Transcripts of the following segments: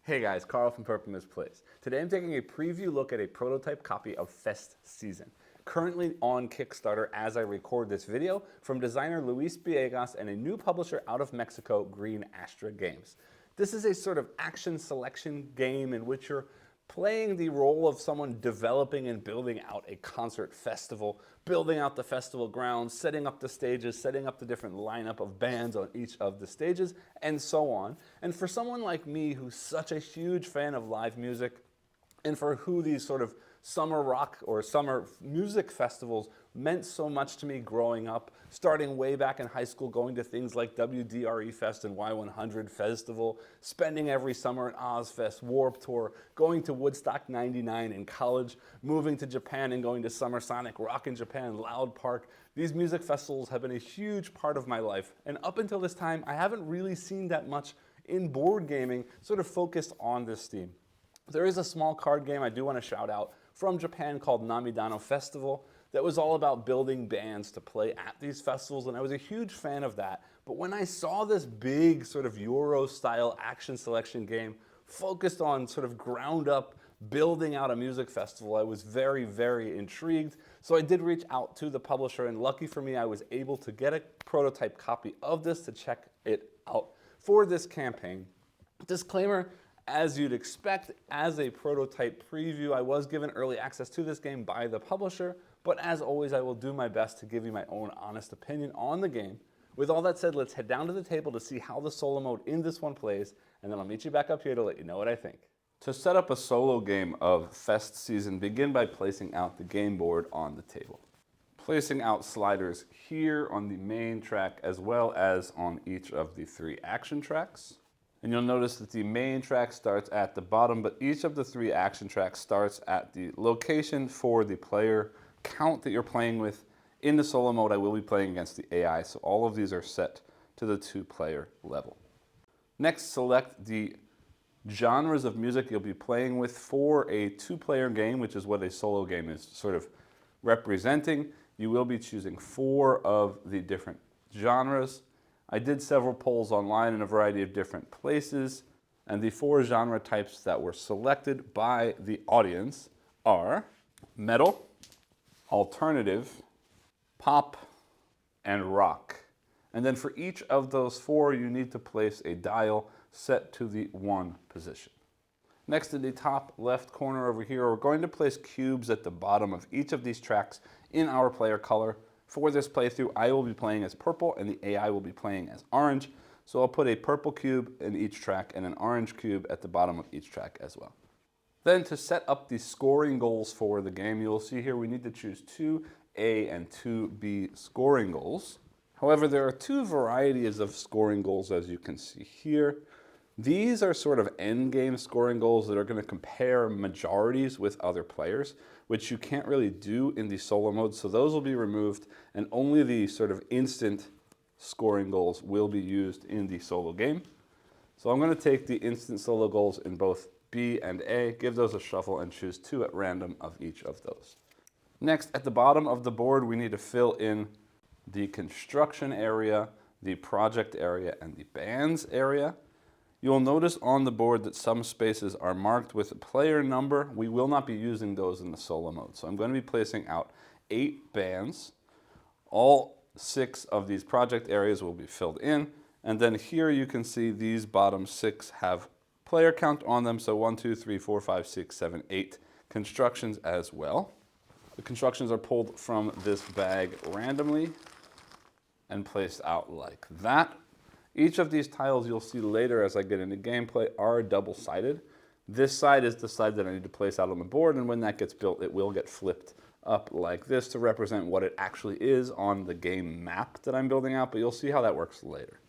Hey guys, Carl from Purple Misplaced. Today I'm taking a preview look at a prototype copy of Fest Season, currently on Kickstarter as I record this video, from designer Luis Villegas and a new publisher out of Mexico, Green Astra Games. This is a sort of action selection game in which you're playing the role of someone developing and building out a concert festival, building out the festival grounds, setting up the stages, setting up the different lineup of bands on each of the stages, and so on. And for someone like me who's such a huge fan of live music, and for who these sort of summer rock or summer music festivals meant so much to me growing up, starting way back in high school, going to things like WDRE Fest and Y100 Festival, spending every summer at Ozfest, Warped Tour, going to Woodstock 99 in college, moving to Japan and going to Summer Sonic, Rock in Japan, Loud Park. These music festivals have been a huge part of my life, and up until this time, I haven't really seen that much in board gaming sort of focused on this theme. There is a small card game I do want to shout out from Japan called Namidano Festival that was all about building bands to play at these festivals, and I was a huge fan of that. But when I saw this big sort of Euro-style action selection game focused on sort of ground up building out a music festival, I was very, very intrigued. So I did reach out to the publisher, and lucky for me, I was able to get a prototype copy of this to check it out for this campaign. Disclaimer, as you'd expect, as a prototype preview, I was given early access to this game by the publisher, but as always, I will do my best to give you my own honest opinion on the game. With all that said, let's head down to the table to see how the solo mode in this one plays, and then I'll meet you back up here to let you know what I think. To set up a solo game of Fest Season, begin by placing out the game board on the table. Placing out sliders here on the main track as well as on each of the 3 action tracks. And you'll notice that the main track starts at the bottom, but each of the 3 action tracks starts at the location for the player count that you're playing with. In the solo mode, I will be playing against the AI, so all of these are set to the 2-player level. Next, select the genres of music you'll be playing with for a 2-player game, which is what a solo game is sort of representing. You will be choosing 4 of the different genres. I did several polls online in a variety of different places, and the 4 genre types that were selected by the audience are metal, alternative, pop, and rock. And then for each of those 4, you need to place a dial set to the 1 position. Next, in the top left corner over here, we're going to place cubes at the bottom of each of these tracks in our player color. For this playthrough, I will be playing as purple and the AI will be playing as orange. So I'll put a purple cube in each track and an orange cube at the bottom of each track as well. Then to set up the scoring goals for the game, you'll see here we need to choose 2A and 2B scoring goals. However, there are 2 varieties of scoring goals, as you can see here. These are sort of end game scoring goals that are going to compare majorities with other players, which you can't really do in the solo mode, so those will be removed, and only the sort of instant scoring goals will be used in the solo game. So I'm going to take the instant solo goals in both B and A, give those a shuffle, and choose 2 at random of each of those. Next, at the bottom of the board, we need to fill in the construction area, the project area, and the bands area. You'll notice on the board that some spaces are marked with a player number. We will not be using those in the solo mode. So I'm going to be placing out 8 bands. All 6 of these project areas will be filled in. And then here you can see these bottom 6 have player count on them. So 1, 2, 3, 4, 5, 6, 7, 8 constructions as well. The constructions are pulled from this bag randomly and placed out like that. Each of these tiles you'll see later as I get into gameplay are double-sided. This side is the side that I need to place out on the board, and when that gets built, it will get flipped up like this to represent what it actually is on the game map that I'm building out, but you'll see how that works later.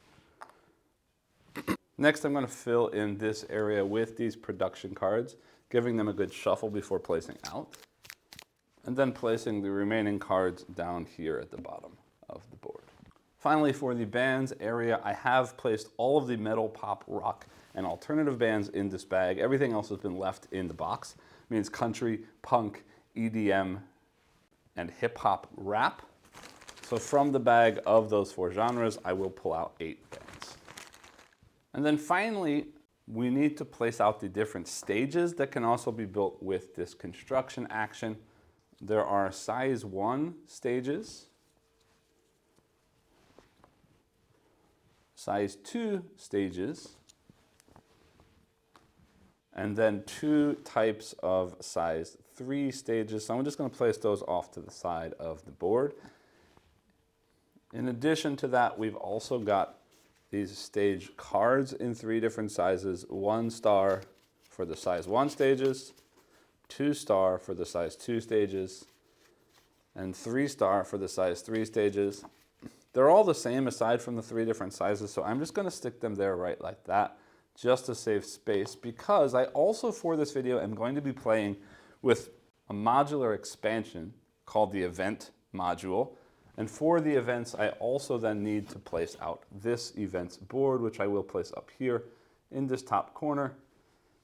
Next, I'm going to fill in this area with these production cards, giving them a good shuffle before placing out, and then placing the remaining cards down here at the bottom of the board. Finally, for the bands area, I have placed all of the metal, pop, rock, and alternative bands in this bag. Everything else has been left in the box. It means country, punk, EDM, and hip-hop rap. So from the bag of those 4 genres, I will pull out 8 bands. And then finally, we need to place out the different stages that can also be built with this construction action. There are size 1 stages, size 2 stages, and then 2 types of size 3 stages. So I'm just going to place those off to the side of the board. In addition to that, we've also got these stage cards in 3 different sizes. 1 star for the size 1 stages, 2 star for the size 2 stages, and 3 star for the size 3 stages. They're all the same aside from the 3 different sizes, so I'm just going to stick them there right like that, just to save space, because I also for this video am going to be playing with a modular expansion called the event module. And for the events, I also then need to place out this events board, which I will place up here in this top corner.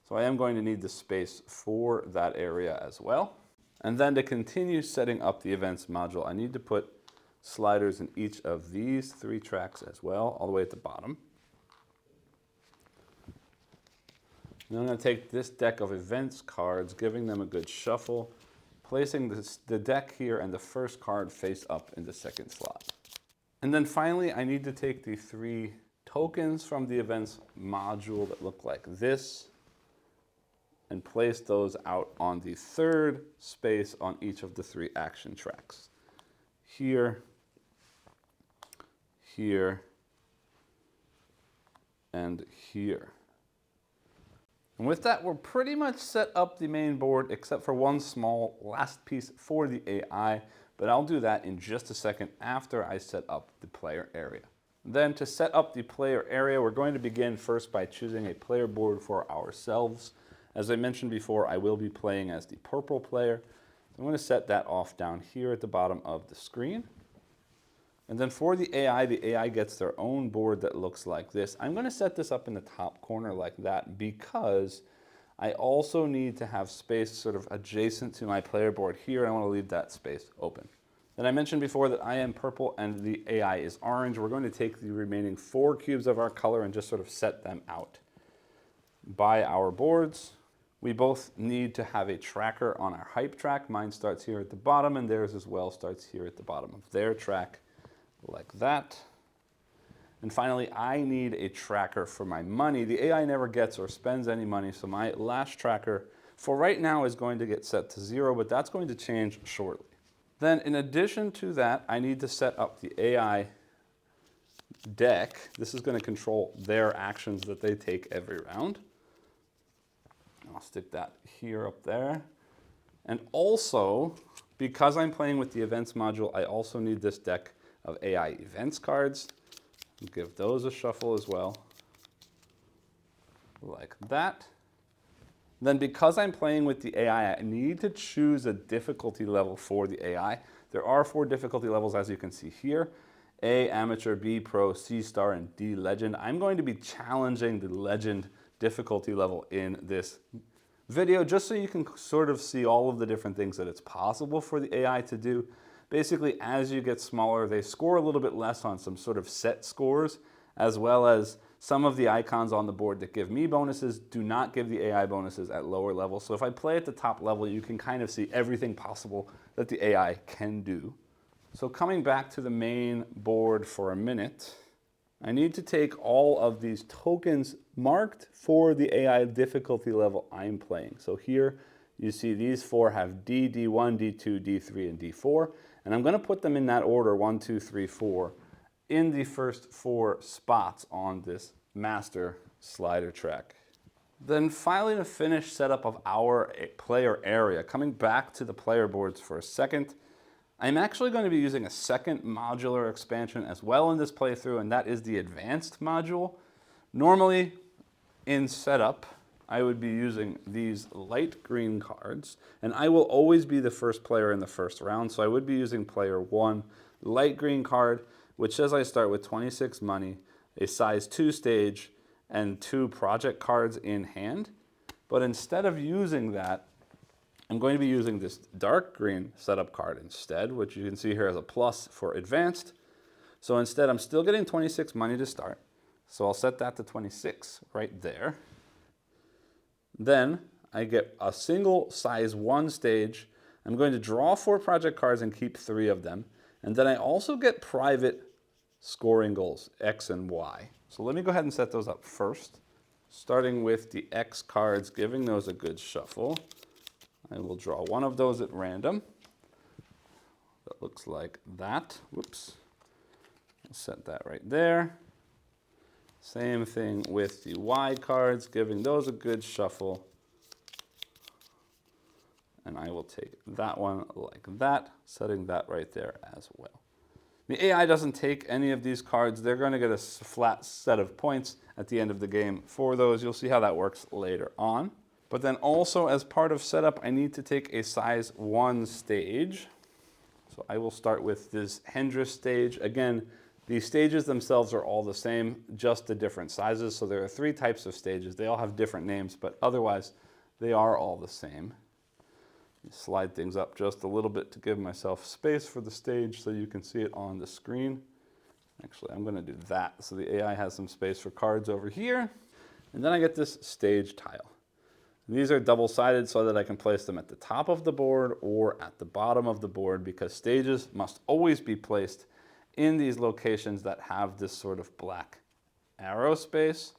So I am going to need the space for that area as well. And then to continue setting up the events module, I need to put sliders in each of these 3 tracks as well, all the way at the bottom. Then I'm going to take this deck of events cards, giving them a good shuffle, placing the deck here and the first card face up in the second slot. And then finally, I need to take the 3 tokens from the events module that look like this and place those out on the 3rd space on each of the 3 action tracks. Here, here, and here. And with that, we're pretty much set up the main board, except for one small last piece for the AI, but I'll do that in just a second after I set up the player area. Then to set up the player area, we're going to begin first by choosing a player board for ourselves. As I mentioned before, I will be playing as the purple player. I'm going to set that off down here at the bottom of the screen. And then for the AI gets their own board that looks like this. I'm going to set this up in the top corner like that because I also need to have space sort of adjacent to my player board here. I want to leave that space open. Then I mentioned before that I am purple and the AI is orange. We're going to take the remaining 4 cubes of our color and just sort of set them out by our boards. We both need to have a tracker on our hype track. Mine starts here at the bottom and theirs as well starts here at the bottom of their track. Like that. And finally, I need a tracker for my money. The AI never gets or spends any money, so my last tracker for right now is going to get set to 0, but that's going to change shortly. Then in addition to that, I need to set up the AI deck. This is going to control their actions that they take every round. I'll stick that here up there. And also, because I'm playing with the events module, I also need this deck of AI events cards. Give those a shuffle as well, like that. Then because I'm playing with the AI, I need to choose a difficulty level for the AI. There are 4 difficulty levels as you can see here. A, Amateur, B, Pro, C, Star, and D, Legend. I'm going to be challenging the Legend difficulty level in this video just so you can sort of see all of the different things that it's possible for the AI to do. Basically, as you get smaller, they score a little bit less on some sort of set scores, as well as some of the icons on the board that give me bonuses do not give the AI bonuses at lower levels. So if I play at the top level, you can kind of see everything possible that the AI can do. So coming back to the main board for a minute, I need to take all of these tokens marked for the AI difficulty level I'm playing. So here you see these 4 have D, D1, D2, D3, and D4. And I'm going to put them in that order, 1, 2, 3, 4, in the first 4 spots on this master slider track. Then finally, to finish setup of our player area, coming back to the player boards for a second, I'm actually going to be using a second modular expansion as well in this playthrough, and that is the advanced module. Normally, in setup, I would be using these light green cards, and I will always be the first player in the first round, so I would be using player 1, light green card, which says I start with 26 money, a size 2 stage, and 2 project cards in hand. But instead of using that, I'm going to be using this dark green setup card instead, which you can see here as a plus for advanced. So instead, I'm still getting 26 money to start, so I'll set that to 26 right there. Then I get a single size 1 stage. I'm going to draw 4 project cards and keep 3 of them. And then I also get private scoring goals, X and Y. So let me go ahead and set those up first. Starting with the X cards, giving those a good shuffle. I will draw one of those at random. That looks like that. Whoops. I'll set that right there. Same thing with the Y cards, giving those a good shuffle. And I will take that one like that, setting that right there as well. The AI doesn't take any of these cards. They're going to get a flat set of points at the end of the game for those. You'll see how that works later on. But then also as part of setup, I need to take a size 1 stage. So I will start with this Hendra stage. Again, the stages themselves are all the same, just the different sizes. So there are 3 types of stages. They all have different names, but otherwise they are all the same. Slide things up just a little bit to give myself space for the stage so you can see it on the screen. Actually, I'm going to do that so the AI has some space for cards over here. And then I get this stage tile. These are double-sided so that I can place them at the top of the board or at the bottom of the board, because stages must always be placed in these locations that have this sort of black arrow space.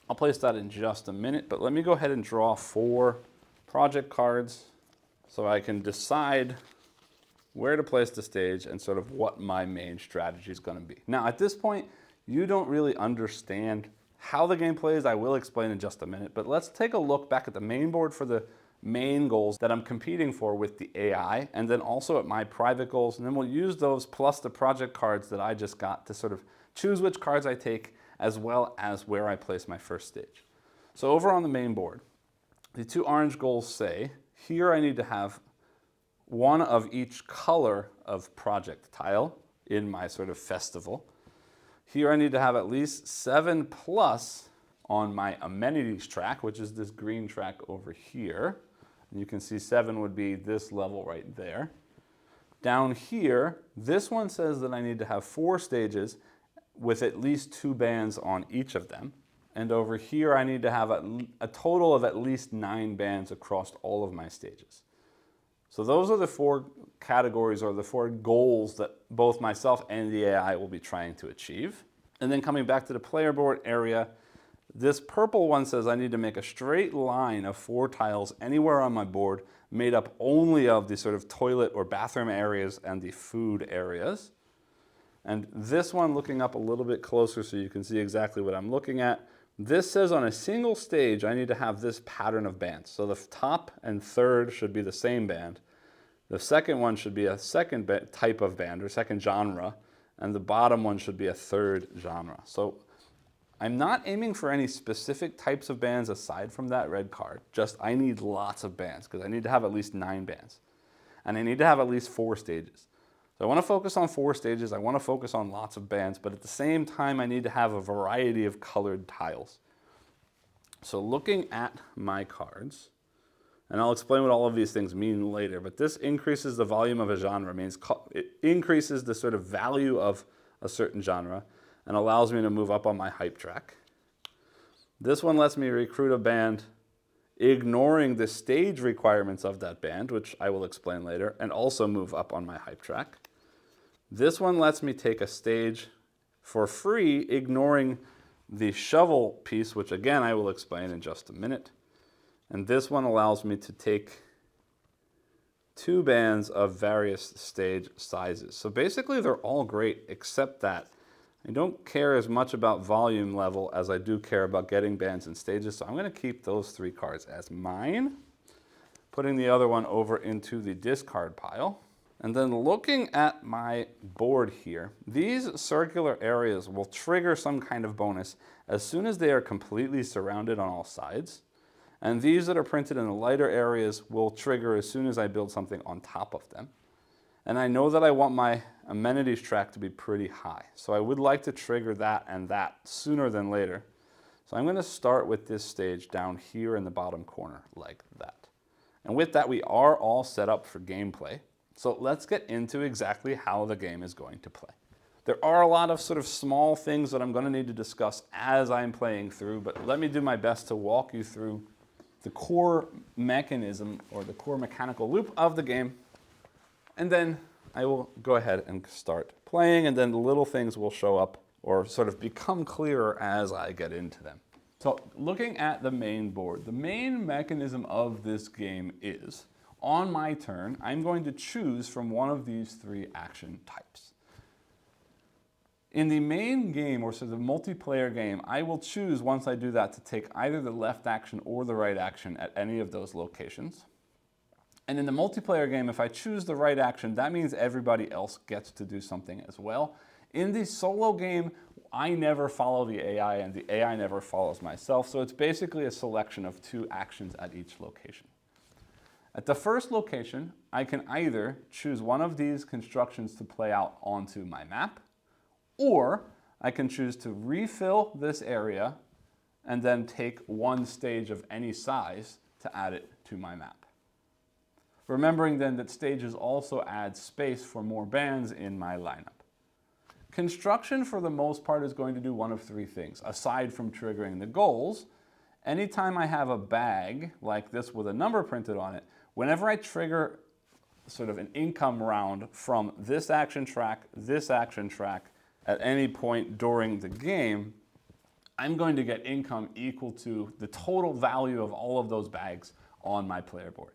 I'll place that in just a minute, but let me go ahead and draw 4 project cards so I can decide where to place the stage and sort of what my main strategy is going to be. Now, at this point, you don't really understand how the game plays. I will explain in just a minute, but let's take a look back at the main board for the main goals that I'm competing for with the AI, and then also at my private goals, and then we'll use those plus the project cards that I just got to sort of choose which cards I take, as well as where I place my first stage. So over on the main board, the 2 orange goals say, here I need to have 1 of each color of project tile in my sort of festival. Here I need to have at least 7 plus on my amenities track, which is this green track over here. And you can see 7 would be this level right there. Down here, this one says that I need to have 4 stages with at least 2 bands on each of them. And over here, I need to have a total of at least 9 bands across all of my stages. So those are the 4 categories, or the 4 goals that both myself and the AI will be trying to achieve. And then coming back to the player board area, this purple one says I need to make a straight line of 4 tiles anywhere on my board, made up only of the sort of toilet or bathroom areas and the food areas. And this one, looking up a little bit closer so you can see exactly what I'm looking at, this says on a single stage I need to have this pattern of bands. So the top and third should be the same band. The second one should be a second type of band or second genre, and the bottom one should be a third genre. So I'm not aiming for any specific types of bands aside from that red card. Just I need lots of bands because I need to have at least 9 bands. And I need to have at least 4 stages. So I want to focus on 4 stages. I want to focus on lots of bands, but at the same time, I need to have a variety of colored tiles. So looking at my cards, and I'll explain what all of these things mean later, but this increases the volume of a genre, means it increases the sort of value of a certain genre and allows me to move up on my hype track. This one lets me recruit a band ignoring the stage requirements of that band, which I will explain later, and also move up on my hype track. This one lets me take a stage for free, ignoring the shovel piece, which again I will explain in just a minute. And this one allows me to take 2 bands of various stage sizes. So basically they're all great, except that I don't care as much about volume level as I do care about getting bands and stages. So I'm going to keep those 3 cards as mine, putting the other one over into the discard pile. And then looking at my board here, these circular areas will trigger some kind of bonus as soon as they are completely surrounded on all sides. And these that are printed in the lighter areas will trigger as soon as I build something on top of them. And I know that I want my amenities track to be pretty high. So I would like to trigger that and that sooner than later. So I'm going to start with this stage down here in the bottom corner like that. And with that, we are all set up for gameplay. So let's get into exactly how the game is going to play. There are a lot of sort of small things that I'm going to need to discuss as I'm playing through, but let me do my best to walk you through the core mechanism or the core mechanical loop of the game, and then I will go ahead and start playing, and then the little things will show up or sort of become clearer as I get into them. So looking at the main board, the main mechanism of this game is, on my turn, I'm going to choose from one of these three action types. In the main game, or sort of the multiplayer game, I will choose once I do that to take either the left action or the right action at any of those locations. And in the multiplayer game, if I choose the right action, that means everybody else gets to do something as well. In the solo game, I never follow the AI and the AI never follows myself, so it's basically a selection of 2 actions at each location. At the first location, I can either choose one of these constructions to play out onto my map, or I can choose to refill this area and then take one stage of any size to add it to my map. Remembering then that stages also add space for more bands in my lineup. Construction, for the most part, is going to do one of 3 things. Aside from triggering the goals, anytime I have a bag like this with a number printed on it, whenever I trigger sort of an income round from this action track at any point during the game, I'm going to get income equal to the total value of all of those bags on my player board.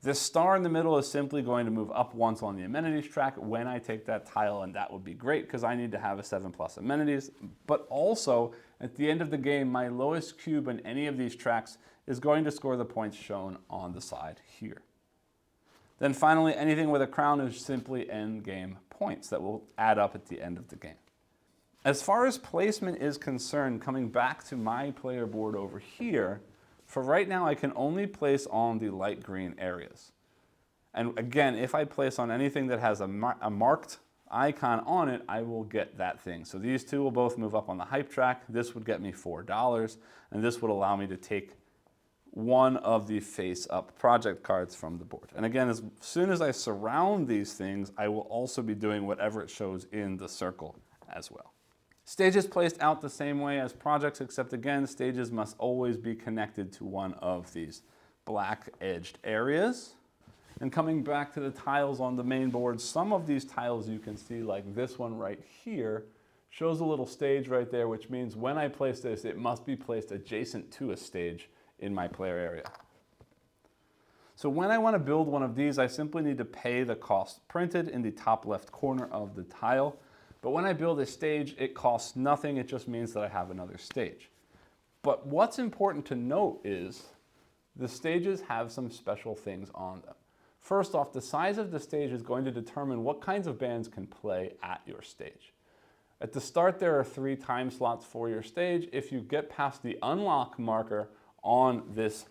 This star in the middle is simply going to move up once on the amenities track when I take that tile, and that would be great because I need to have a 7+ amenities. But also, at the end of the game, my lowest cube in any of these tracks is going to score the points shown on the side here. Then finally, anything with a crown is simply end game points that will add up at the end of the game. As far as placement is concerned, coming back to my player board over here, for right now, I can only place on the light green areas. And again, if I place on anything that has a marked icon on it, I will get that thing. So these 2 will both move up on the hype track. This would get me $4, and this would allow me to take one of the face-up project cards from the board. And again, as soon as I surround these things, I will also be doing whatever it shows in the circle as well. Stages placed out the same way as projects, except again, stages must always be connected to one of these black edged areas. And coming back to the tiles on the main board, some of these tiles you can see, like this one right here, shows a little stage right there, which means when I place this, it must be placed adjacent to a stage in my player area. So when I want to build one of these, I simply need to pay the cost printed in the top left corner of the tile. But when I build a stage, it costs nothing. It just means that I have another stage. But what's important to note is the stages have some special things on them. First off, the size of the stage is going to determine what kinds of bands can play at your stage. At the start, there are 3 time slots for your stage. If you get past the unlock marker on this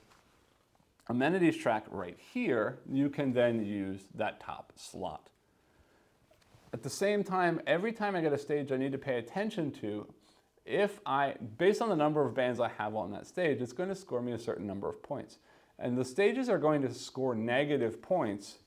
amenities track right here, you can then use that top slot. At the same time, every time I get a stage I need to pay attention to, based on the number of bands I have on that stage, it's going to score me a certain number of points. And the stages are going to score negative points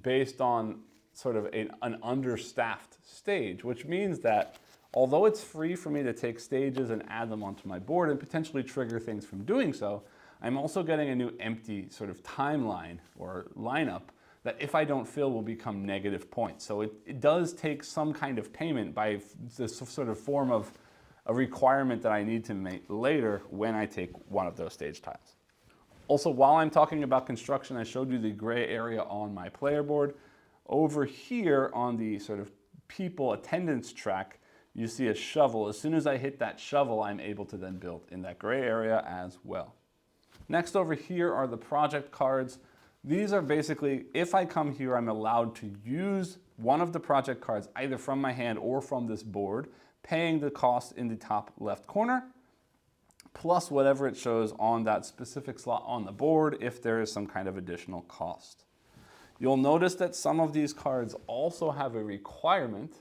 based on sort of an understaffed stage, which means that although it's free for me to take stages and add them onto my board and potentially trigger things from doing so, I'm also getting a new empty sort of timeline or lineup that if I don't fill will become negative points. So it does take some kind of payment by this sort of form of a requirement that I need to make later when I take one of those stage tiles. Also, while I'm talking about construction, I showed you the gray area on my player board. Over here on the sort of people attendance track, you see a shovel. As soon as I hit that shovel, I'm able to then build in that gray area as well. Next over here are the project cards. These are basically, if I come here, I'm allowed to use one of the project cards either from my hand or from this board, paying the cost in the top left corner, plus whatever it shows on that specific slot on the board if there is some kind of additional cost. You'll notice that some of these cards also have a requirement.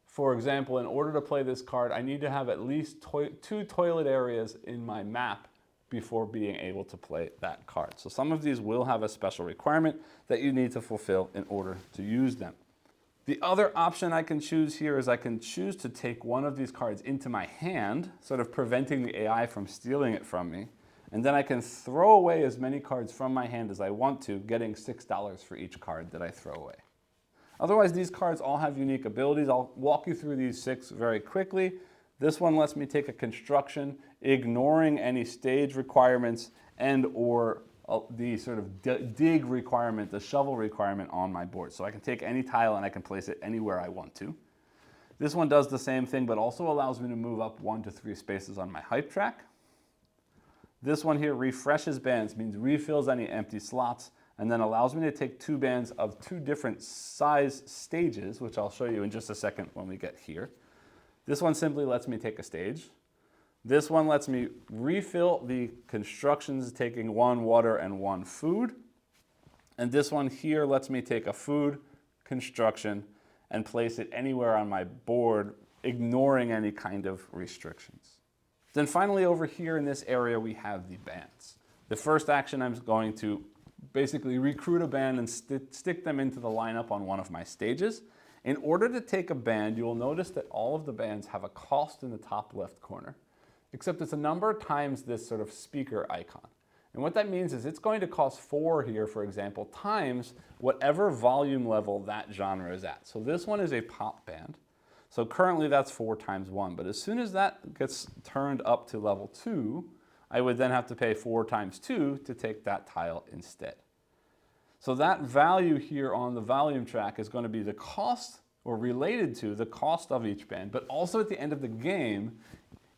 For example, in order to play this card, I need to have at least 2 toilet areas in my map before being able to play that card. So some of these will have a special requirement that you need to fulfill in order to use them. The other option I can choose here is I can choose to take one of these cards into my hand, sort of preventing the AI from stealing it from me. And then I can throw away as many cards from my hand as I want to, getting $6 for each card that I throw away. Otherwise, these cards all have unique abilities. I'll walk you through these 6 very quickly. This one lets me take a construction, ignoring any stage requirements and or the sort of dig requirement, the shovel requirement on my board. So I can take any tile and I can place it anywhere I want to. This one does the same thing, but also allows me to move up 1 to 3 spaces on my hype track. This one here refreshes bands, means refills any empty slots, and then allows me to take 2 bands of 2 different size stages, which I'll show you in just a second when we get here. This one simply lets me take a stage. This one lets me refill the constructions, taking 1 water and 1 food. And this one here lets me take a food construction and place it anywhere on my board, ignoring any kind of restrictions. Then finally over here in this area we have the bands. The first action, I'm going to basically recruit a band and stick them into the lineup on one of my stages. In order to take a band, you will notice that all of the bands have a cost in the top left corner, except it's a number times this sort of speaker icon. And what that means is it's going to cost 4 here, for example, times whatever volume level that genre is at. So this one is a pop band. So currently that's 4 times 1, but as soon as that gets turned up to level 2, I would then have to pay 4 times 2 to take that tile instead. So that value here on the volume track is going to be the cost, or related to the cost of each band, but also at the end of the game,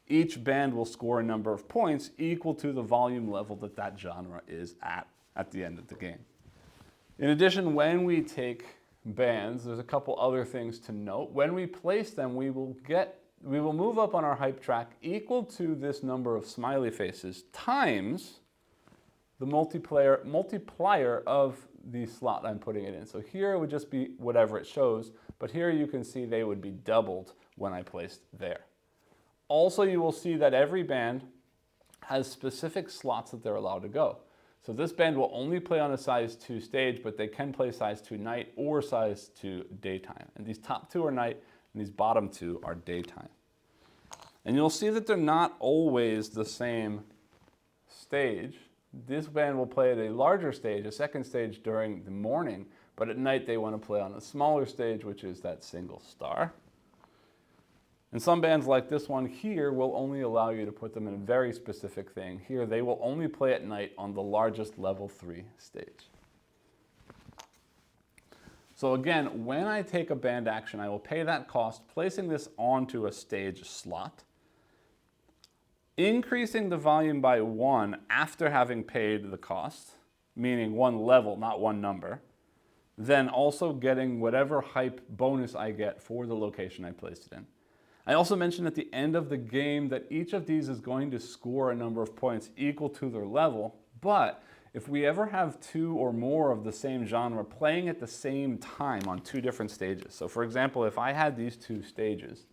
each band will score a number of points equal to the volume level that that genre is at the end of the game. In addition, when we take bands, there's a couple other things to note. When we place them, we will move up on our hype track equal to this number of smiley faces times the multiplier of the slot I'm putting it in. So here it would just be whatever it shows, but here you can see they would be doubled when I placed there. Also, you will see that every band has specific slots that they're allowed to go. So this band will only play on a size 2 stage, but they can play size 2 night or size 2 daytime. And these top 2 are night, and these bottom 2 are daytime. And you'll see that they're not always the same stage. This band will play at a larger stage, a second stage during the morning, but at night they want to play on a smaller stage, which is that single star. And some bands like this one here will only allow you to put them in a very specific thing. Here they will only play at night on the largest level 3 stage. So again, when I take a band action, I will pay that cost, placing this onto a stage slot, increasing the volume by 1 after having paid the cost, meaning 1 level, not 1 number, then also getting whatever hype bonus I get for the location I placed it in. I also mentioned at the end of the game that each of these is going to score a number of points equal to their level, but if we ever have 2 or more of the same genre playing at the same time on 2 different stages. So for example, if I had these 2 stages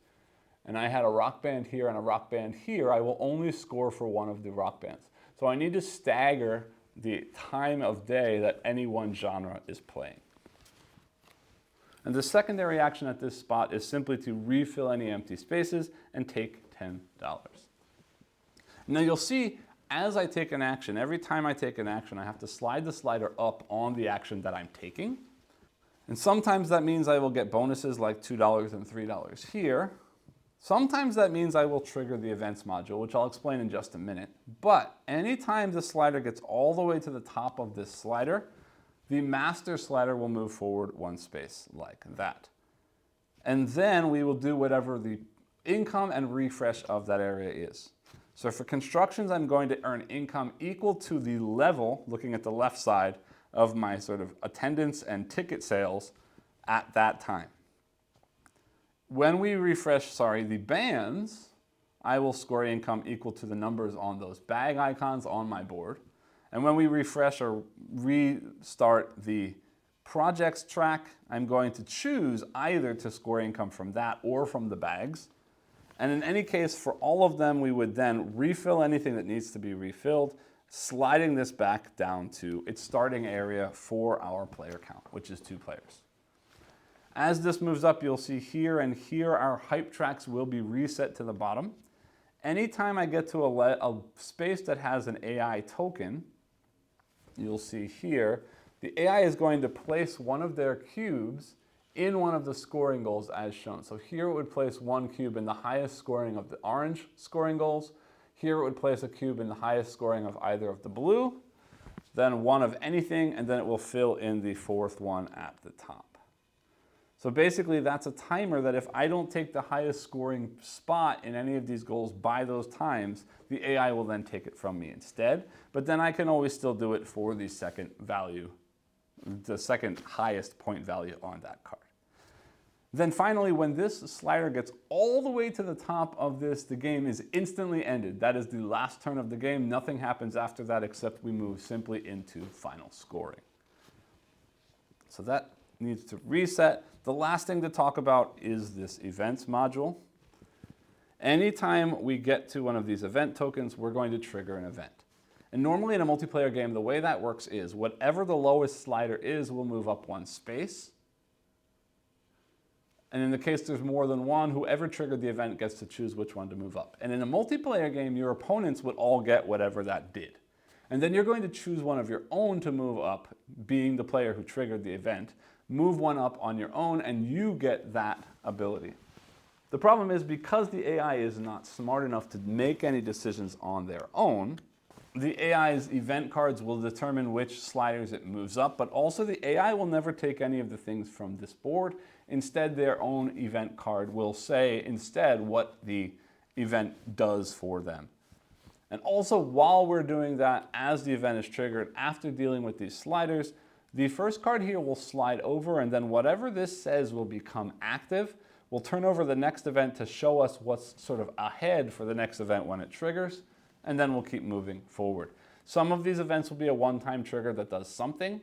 and I had a rock band here and a rock band here, I will only score for one of the rock bands. So I need to stagger the time of day that any one genre is playing. And the secondary action at this spot is simply to refill any empty spaces and take $10. Now you'll see as I take an action, every time I take an action, I have to slide the slider up on the action that I'm taking. And sometimes that means I will get bonuses like $2 and $3 here. Sometimes that means I will trigger the events module, which I'll explain in just a minute. But anytime the slider gets all the way to the top of this slider, the master slider will move forward 1 space like that. And then we will do whatever the income and refresh of that area is. So for constructions, I'm going to earn income equal to the level, looking at the left side, of my sort of attendance and ticket sales at that time. When we refresh, the bands, I will score income equal to the numbers on those bag icons on my board. And when we refresh or restart the projects track, I'm going to choose either to score income from that or from the bags. And in any case, for all of them, we would then refill anything that needs to be refilled, sliding this back down to its starting area for our player count, which is 2 players. As this moves up, you'll see here and here our hype tracks will be reset to the bottom. Anytime I get to a space that has an AI token, you'll see here, the AI is going to place one of their cubes in one of the scoring goals as shown. So here it would place one cube in the highest scoring of the orange scoring goals. Here it would place a cube in the highest scoring of either of the blue, then one of anything, and then it will fill in the fourth one at the top. So basically that's a timer that if I don't take the highest scoring spot in any of these goals by those times, the AI will then take it from me instead. But then I can always still do it for the second value, the second highest point value on that card. Then finally, when this slider gets all the way to the top of this, the game is instantly ended. That is the last turn of the game. Nothing happens after that except we move simply into final scoring. So that needs to reset. The last thing to talk about is this events module. Anytime we get to one of these event tokens, we're going to trigger an event. And normally in a multiplayer game, the way that works is whatever the lowest slider is will move up one space. And in the case there's more than one, whoever triggered the event gets to choose which one to move up. And in a multiplayer game, your opponents would all get whatever that did. And then you're going to choose one of your own to move up, being the player who triggered the event. Move one up on your own and you get that ability. The problem is because the AI is not smart enough to make any decisions on their own, the AI's event cards will determine which sliders it moves up, but also the AI will never take any of the things from this board. Instead, their own event card will say instead what the event does for them. And also while we're doing that, as the event is triggered, after dealing with these sliders, the first card here will slide over and then whatever this says will become active. We'll turn over the next event to show us what's sort of ahead for the next event when it triggers, and then we'll keep moving forward. Some of these events will be a one-time trigger that does something.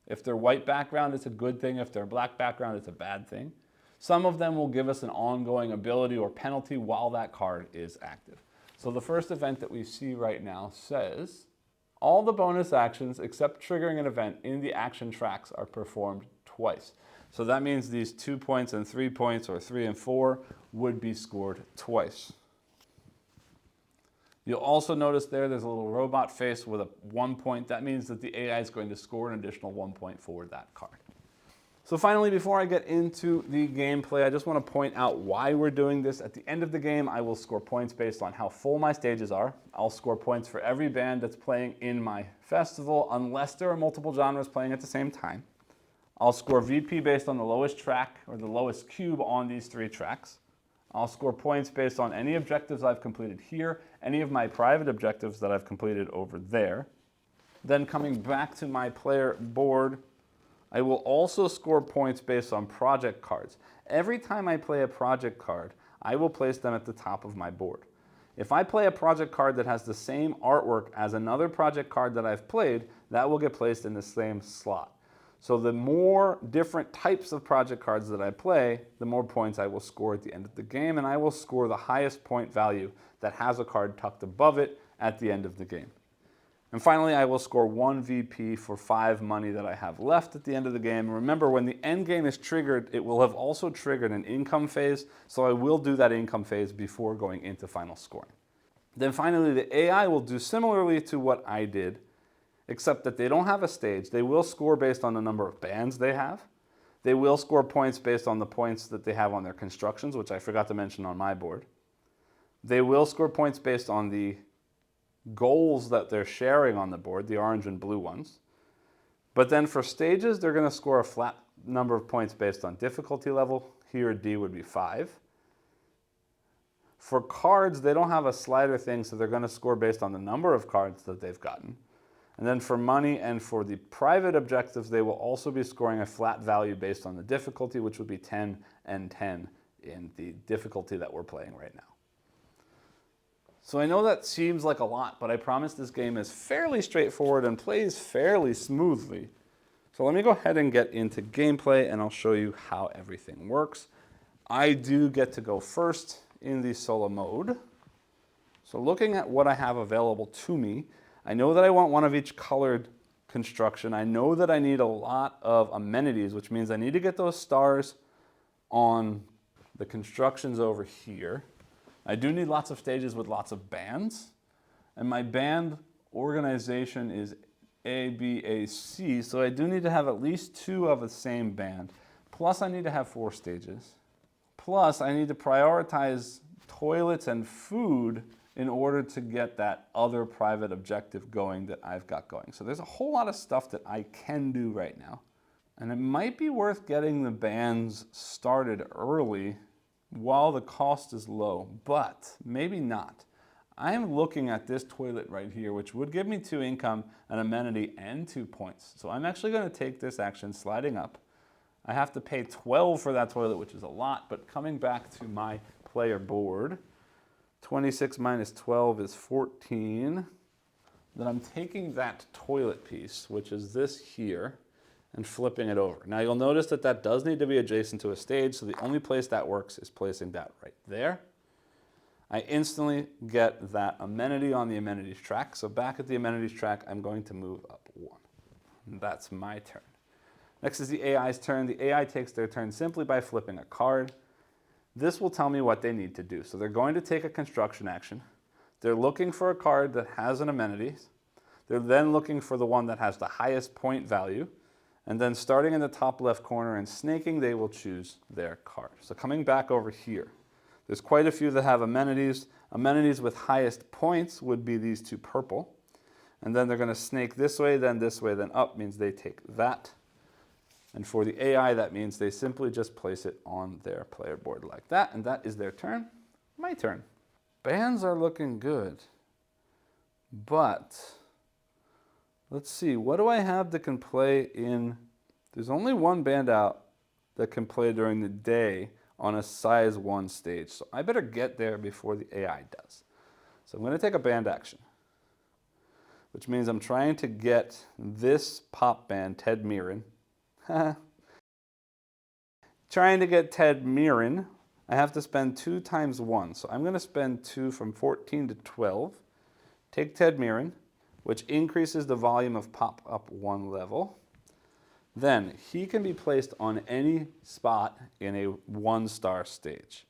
If they're white background, it's a good thing. If they're black background, it's a bad thing. Some of them will give us an ongoing ability or penalty while that card is active. So the first event that we see right now says, all the bonus actions except triggering an event in the action tracks are performed twice. So that means these 2 points and 3 points, or 3 and 4, would be scored twice. You'll also notice there's a little robot face with a 1 point. That means that the AI is going to score an additional 1 point for that card. So finally, before I get into the gameplay, I just want to point out why we're doing this. At the end of the game, I will score points based on how full my stages are. I'll score points for every band that's playing in my festival, unless there are multiple genres playing at the same time. I'll score VP based on the lowest track or the lowest cube on these 3 tracks. I'll score points based on any objectives I've completed here, any of my private objectives that I've completed over there. Then coming back to my player board, I will also score points based on project cards. Every time I play a project card, I will place them at the top of my board. If I play a project card that has the same artwork as another project card that I've played, that will get placed in the same slot. So the more different types of project cards that I play, the more points I will score at the end of the game, and I will score the highest point value that has a card tucked above it at the end of the game. And finally, I will score 1 VP for 5 money that I have left at the end of the game. Remember, when the end game is triggered, it will have also triggered an income phase, so I will do that income phase before going into final scoring. Then finally, the AI will do similarly to what I did, except that they don't have a stage. They will score based on the number of bands they have. They will score points based on the points that they have on their constructions, which I forgot to mention on my board. They will score points based on the goals that they're sharing on the board, the orange and blue ones. But then for stages, they're going to score a flat number of points based on difficulty level. Here, D would be 5. For cards, they don't have a slider thing, so they're going to score based on the number of cards that they've gotten. And then for money and for the private objectives, they will also be scoring a flat value based on the difficulty, which would be 10 and 10 in the difficulty that we're playing right now. So I know that seems like a lot, but I promise this game is fairly straightforward and plays fairly smoothly. So let me go ahead and get into gameplay and I'll show you how everything works. I do get to go first in the solo mode. So looking at what I have available to me, I know that I want one of each colored construction. I know that I need a lot of amenities, which means I need to get those stars on the constructions over here. I do need lots of stages with lots of bands, and my band organization is A, B, A, C, so I do need to have at least 2 of the same band. Plus I need to have 4 stages. Plus I need to prioritize toilets and food in order to get that other private objective going that I've got going. So there's a whole lot of stuff that I can do right now. And it might be worth getting the bands started early while the cost is low, but maybe not. I am looking at this toilet right here, which would give me 2 income, an amenity, and 2 points. So I'm actually going to take this action sliding up. I have to pay 12 for that toilet, which is a lot, but coming back to my player board, 26 minus 12 is 14. Then I'm taking that toilet piece, which is this here, and flipping it over. Now you'll notice that that does need to be adjacent to a stage, so the only place that works is placing that right there. I instantly get that amenity on the amenities track. So back at the amenities track, I'm going to move up 1. And that's my turn. Next is the AI's turn. The AI takes their turn simply by flipping a card. This will tell me what they need to do. So they're going to take a construction action. They're looking for a card that has an amenities. They're then looking for the one that has the highest point value. And then starting in the top left corner and snaking, they will choose their card. So coming back over here, there's quite a few that have amenities. Amenities with highest points would be these 2 purple. And then they're going to snake this way, then up, means they take that. And for the AI, that means they simply just place it on their player board like that, and that is their turn. My turn. Bands are looking good, but let's see, what do I have that can play in, there's only 1 band out that can play during the day on a size 1 stage. So I better get there before the AI does. So I'm going to take a band action, which means I'm trying to get this pop band, Ted Mirren. Trying to get Ted Mirren, I have to spend 2 times 1. So I'm going to spend 2 from 14 to 12. Take Ted Mirren, which increases the volume of pop up 1 level. Then he can be placed on any spot in a 1-star stage.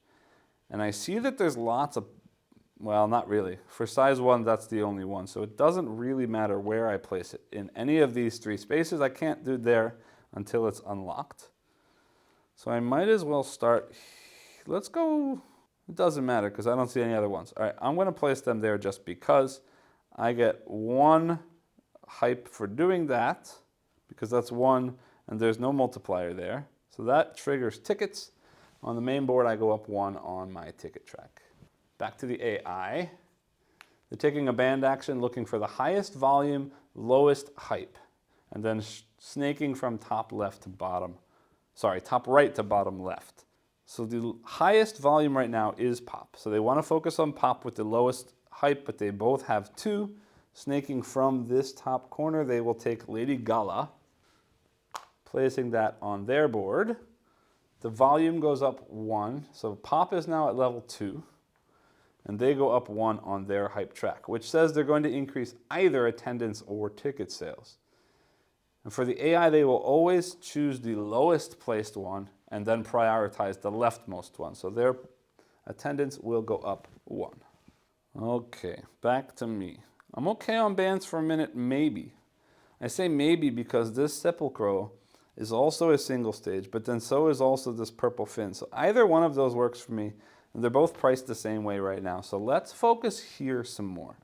And I see that there's lots of, well, not really. For size 1, that's the only one. So it doesn't really matter where I place it. In any of these 3 spaces, I can't do there until it's unlocked. So I might as well start, let's go, it doesn't matter because I don't see any other ones. All right, I'm going to place them there just because I get 1 hype for doing that, because that's 1 and there's no multiplier there. So that triggers tickets. On the main board, I go up 1 on my ticket track. Back to the AI. They're taking a band action, looking for the highest volume, lowest hype, and then snaking from top left to bottom, top right to bottom left. So the highest volume right now is pop. So they want to focus on pop with the lowest hype, but they both have 2. Snaking from this top corner, they will take Lady Gala, placing that on their board. The volume goes up 1, so pop is now at level 2, and they go up 1 on their hype track, which says they're going to increase either attendance or ticket sales. And for the AI, they will always choose the lowest placed one and then prioritize the leftmost one. So their attendance will go up 1. Okay, back to me. I'm okay on bands for a minute, maybe. I say maybe because this Sepulchro is also a single stage, but then so is also this purple fin. So either one of those works for me, and they're both priced the same way right now. So let's focus here some more.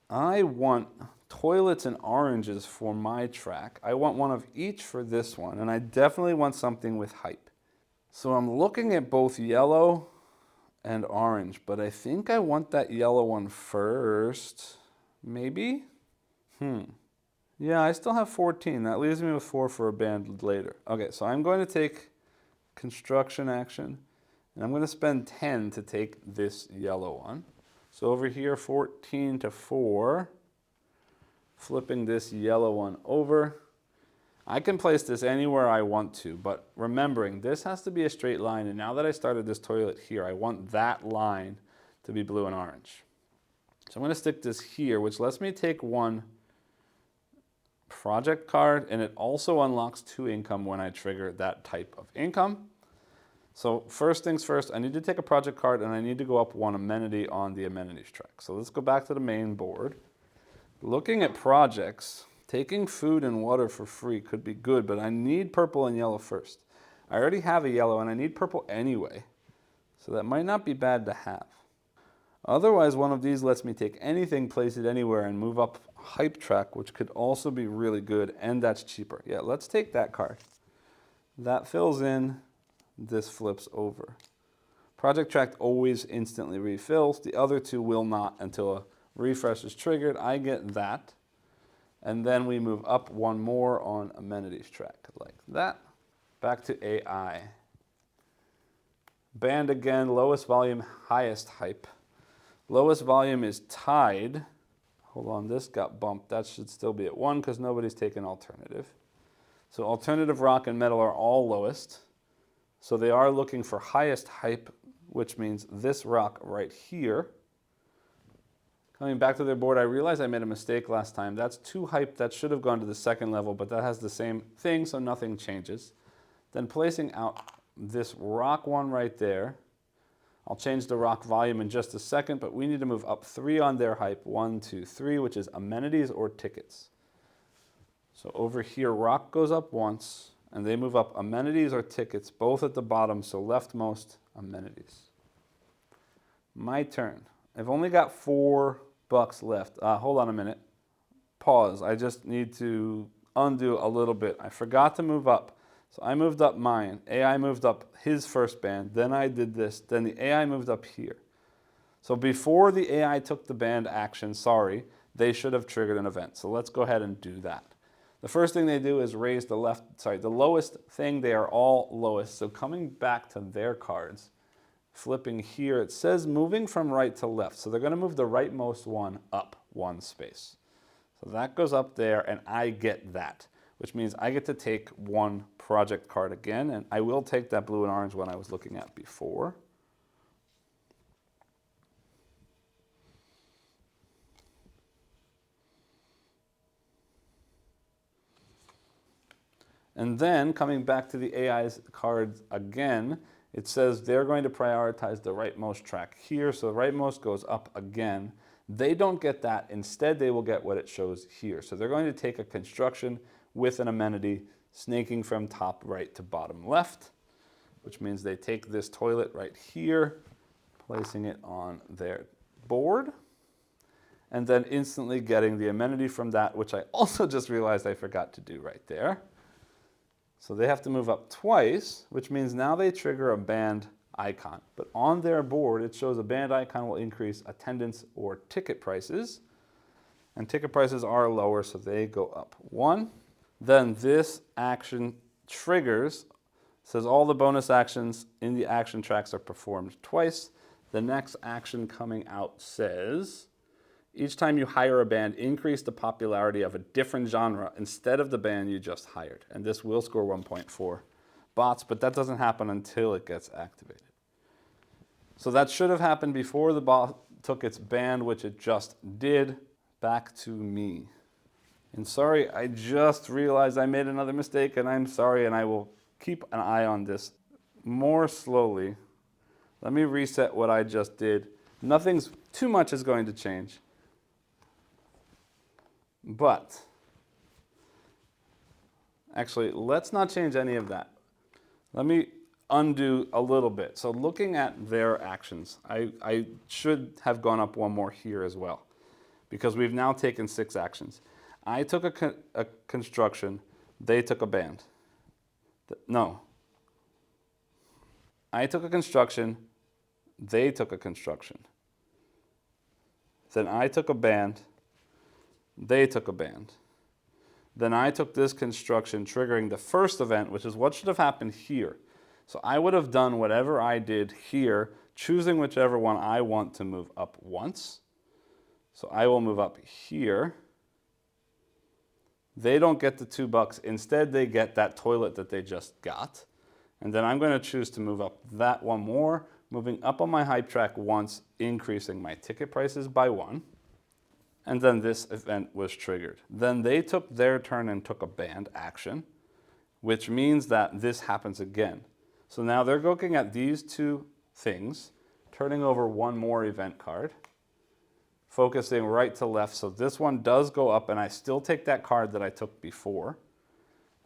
I want toilets and oranges for my track. I want 1 of each for this one, and I definitely want something with hype. So I'm looking at both yellow and orange, but I think I want that yellow one first. Maybe? Yeah, I still have 14. That leaves me with 4 for a band later. Okay, so I'm going to take construction action, and I'm going to spend 10 to take this yellow one. So over here, 14 to 4, flipping this yellow one over. I can place this anywhere I want to, but remembering this has to be a straight line, and now that I started this toilet here, I want that line to be blue and orange. So I'm going to stick this here, which lets me take 1 project card, and it also unlocks 2 income when I trigger that type of income. So first things first, I need to take a project card and I need to go up one amenity on the amenities track. So let's go back to the main board. Looking at projects, taking food and water for free could be good, but I need purple and yellow first. I already have a yellow and I need purple anyway, so that might not be bad to have. Otherwise, one of these lets me take anything, place it anywhere, and move up hype track, which could also be really good, and that's cheaper. Yeah, let's take that card. That fills in, this flips over. Project track always instantly refills. The other two will not until a refresh is triggered. I get that. And then we move up one more on amenities track, like that. Back to AI. Band again, lowest volume, highest hype. Lowest volume is tied. Hold on, this got bumped. That should still be at 1 because nobody's taken alternative. So alternative rock and metal are all lowest. So they are looking for highest hype, which means this rock right here. Coming back to their board, I realized I made a mistake last time. That's 2 hype. That should have gone to the second level, but that has the same thing, so nothing changes. Then placing out this rock one right there. I'll change the rock volume in just a second, but we need to move up 3 on their hype. 1, 2, 3, which is amenities or tickets. So over here, rock goes up once, and they move up amenities or tickets, both at the bottom, so leftmost, amenities. My turn. I've only got $4 left. Hold on a minute. Pause. I just need to undo a little bit. I forgot to move up. So I moved up mine. AI moved up his first band. Then I did this. Then the AI moved up here. So before the AI took the band action, sorry, they should have triggered an event. So let's go ahead and do that. The first thing they do is raise the lowest thing. They are all lowest. So coming back to their cards, flipping here, it says moving from right to left. So they're going to move the rightmost one up 1 space. So that goes up there, and I get that, which means I get to take 1 project card again, and I will take that blue and orange one I was looking at before. And then coming back to the AI's cards again, it says they're going to prioritize the rightmost track here. So the rightmost goes up again. They don't get that. Instead, they will get what it shows here. So they're going to take a construction with an amenity snaking from top right to bottom left, which means they take this toilet right here, placing it on their board, and then instantly getting the amenity from that, which I also just realized I forgot to do right there. So they have to move up twice, which means now they trigger a band icon. But on their board, it shows a band icon will increase attendance or ticket prices. And ticket prices are lower, so they go up 1. Then this action triggers, says all the bonus actions in the action tracks are performed twice. The next action coming out says, each time you hire a band, increase the popularity of a different genre instead of the band you just hired. And this will score 1.4 bots, but that doesn't happen until it gets activated. So that should have happened before the bot took its band, which it just did. Back to me. And sorry, I just realized I made another mistake, and I'm sorry, and I will keep an eye on this more slowly. Let me reset what I just did. Nothing's too much is going to change. But actually, let's not change any of that. Let me undo a little bit. So looking at their actions, I should have gone up 1 more here as well, because we've now taken 6 actions. I took a construction, they took a band. No. I took a construction, they took a construction. Then I took a band, they took a band. Then I took this construction, triggering the first event, which is what should have happened here. So I would have done whatever I did here, choosing whichever one I want to move up once. So I will move up here. They don't get the $2. Instead, they get that toilet that they just got. And then I'm going to choose to move up that 1 more, moving up on my hype track once, increasing my ticket prices by 1. And then this event was triggered. Then they took their turn and took a band action, which means that this happens again. So now they're looking at these two things, turning over one more event card, focusing right to left. So this one does go up, and I still take that card that I took before.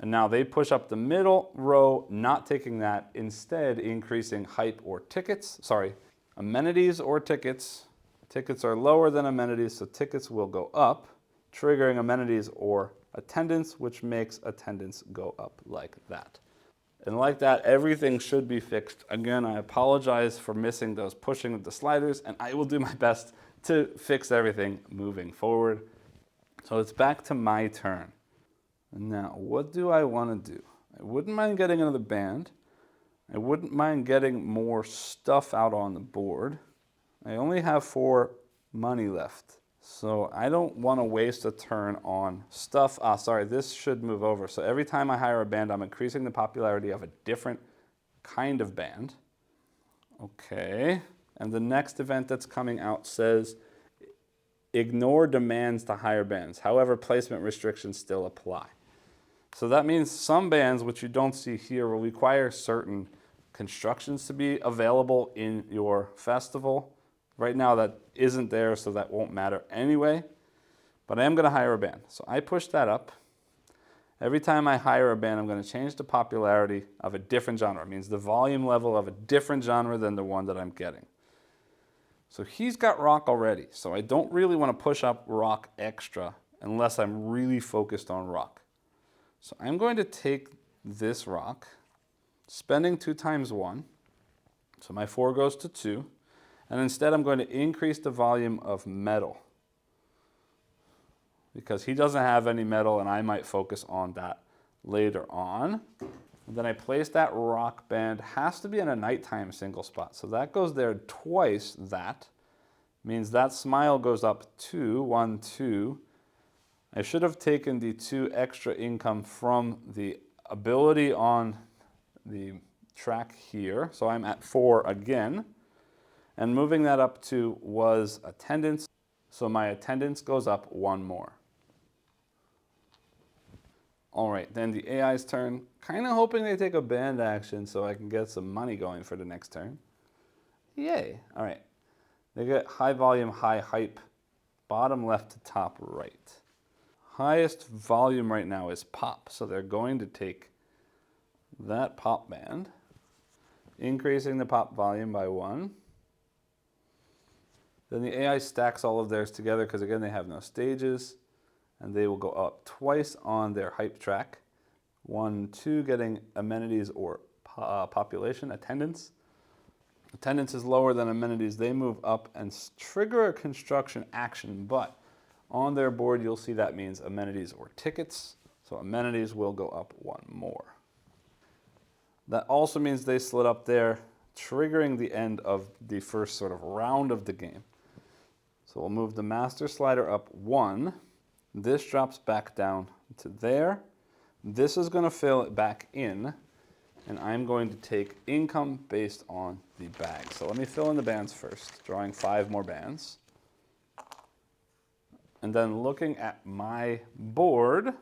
And now they push up the middle row, not taking that, instead increasing hype or tickets. Sorry, amenities or tickets. Tickets are lower than amenities, so tickets will go up, triggering amenities or attendance, which makes attendance go up like that. And like that, everything should be fixed. Again, I apologize for missing those pushing of the sliders, and I will do my best to fix everything moving forward. So it's back to my turn. And now, what do I want to do? I wouldn't mind getting another band. I wouldn't mind getting more stuff out on the board. I only have 4 money left. So I don't want to waste a turn on stuff. Sorry, this should move over. So every time I hire a band, I'm increasing the popularity of a different kind of band. Okay. And the next event that's coming out says, ignore demands to hire bands. However, placement restrictions still apply. So that means some bands, which you don't see here, will require certain constructions to be available in your festival. Right now that isn't there, so that won't matter anyway. But I am going to hire a band. So I push that up. Every time I hire a band, I'm going to change the popularity of a different genre. It means the volume level of a different genre than the one that I'm getting. So he's got rock already. So I don't really want to push up rock extra unless I'm really focused on rock. So I'm going to take this rock, spending 2 times 1. So my 4 goes to 2. And instead I'm going to increase the volume of metal, because he doesn't have any metal and I might focus on that later on. And then I place that rock band, has to be in a nighttime single spot. So that goes there twice. That means that smile goes up 2, 1, 2. I should have taken the 2 extra income from the ability on the track here. So I'm at 4 again. And moving that up to was attendance. So my attendance goes up 1 more. All right, then the AI's turn. Kind of hoping they take a band action so I can get some money going for the next turn. Yay, all right. They get high volume, high hype, bottom left to top right. Highest volume right now is pop, so they're going to take that pop band, increasing the pop volume by 1. Then the AI stacks all of theirs together because, again, they have no stages, and they will go up twice on their hype track. 1, 2, getting amenities or population, attendance. Attendance is lower than amenities. They move up and trigger a construction action, but on their board, you'll see that means amenities or tickets. So amenities will go up 1 more. That also means they slid up there, triggering the end of the first sort of round of the game. So we'll move the master slider up 1. This drops back down to there. This is going to fill it back in, and I'm going to take income based on the bag. So let me fill in the bands first, drawing 5 more bands. And then looking at my board,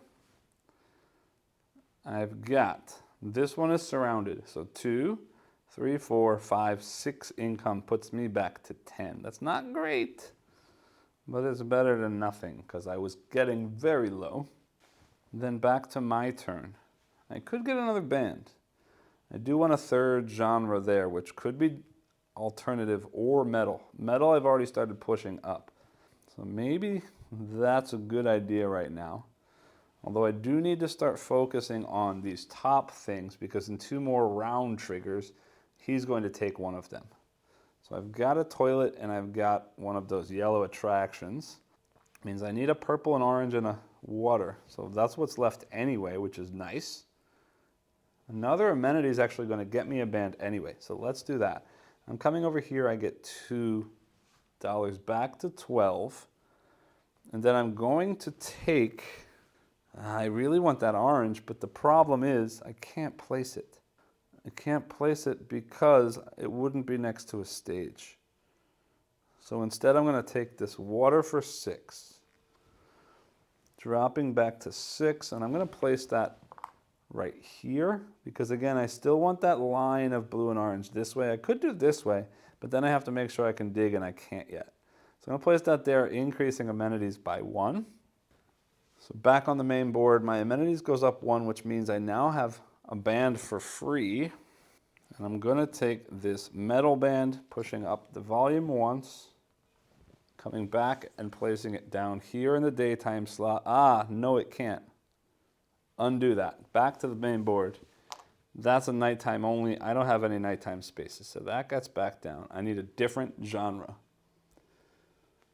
I've got, this one is surrounded. So 2, 3, 4, 5, 6 income puts me back to 10. That's not great, but it's better than nothing because I was getting very low. Then back to my turn. I could get another band. I do want a 3rd genre there, which could be alternative or metal. Metal I've already started pushing up. So maybe that's a good idea right now. Although I do need to start focusing on these top things because in 2 more round triggers, he's going to take one of them. So I've got a toilet and I've got one of those yellow attractions. It means I need a purple and orange and a water. So that's what's left anyway, which is nice. Another amenity is actually going to get me a band anyway. So let's do that. I'm coming over here. I get $2 back to 12. And then I'm going to take, I really want that orange, but the problem is I can't place it. I can't place it because it wouldn't be next to a stage. So instead I'm going to take this water for 6, dropping back to 6, and I'm going to place that right here, because again, I still want that line of blue and orange this way. I could do it this way, but then I have to make sure I can dig, and I can't yet. So I'm gonna place that there, increasing amenities by 1. So back on the main board, my amenities goes up 1, which means I now have a band for free. And I'm gonna take this metal band, pushing up the volume once, coming back and placing it down here in the daytime slot. Ah, no it can't. Undo that, back to the main board. That's a nighttime only. I don't have any nighttime spaces, so that gets back down. I need a different genre.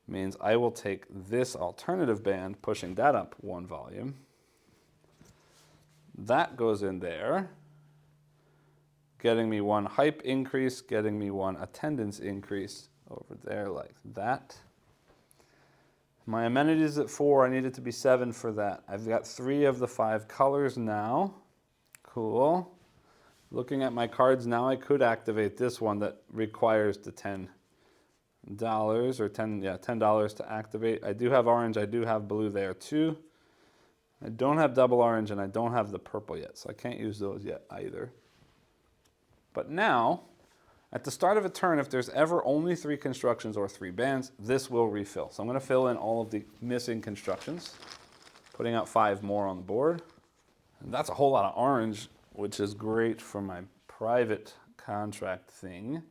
Means I will take this alternative band, pushing that up 1 volume. That goes in there, getting me 1 hype increase, getting me 1 attendance increase over there like that. My amenities at 4, I need it to be 7 for that. I've got 3 of the 5 colors now. Cool. Looking at my cards now, I could activate this one that requires the $10 or $10 to activate. I do have orange, I do have blue there too. I don't have double orange and I don't have the purple yet, so I can't use those yet either. But now, at the start of a turn, if there's ever only 3 constructions or 3 bands, this will refill. So I'm going to fill in all of the missing constructions, putting out 5 more on the board. And that's a whole lot of orange, which is great for my private contract thing.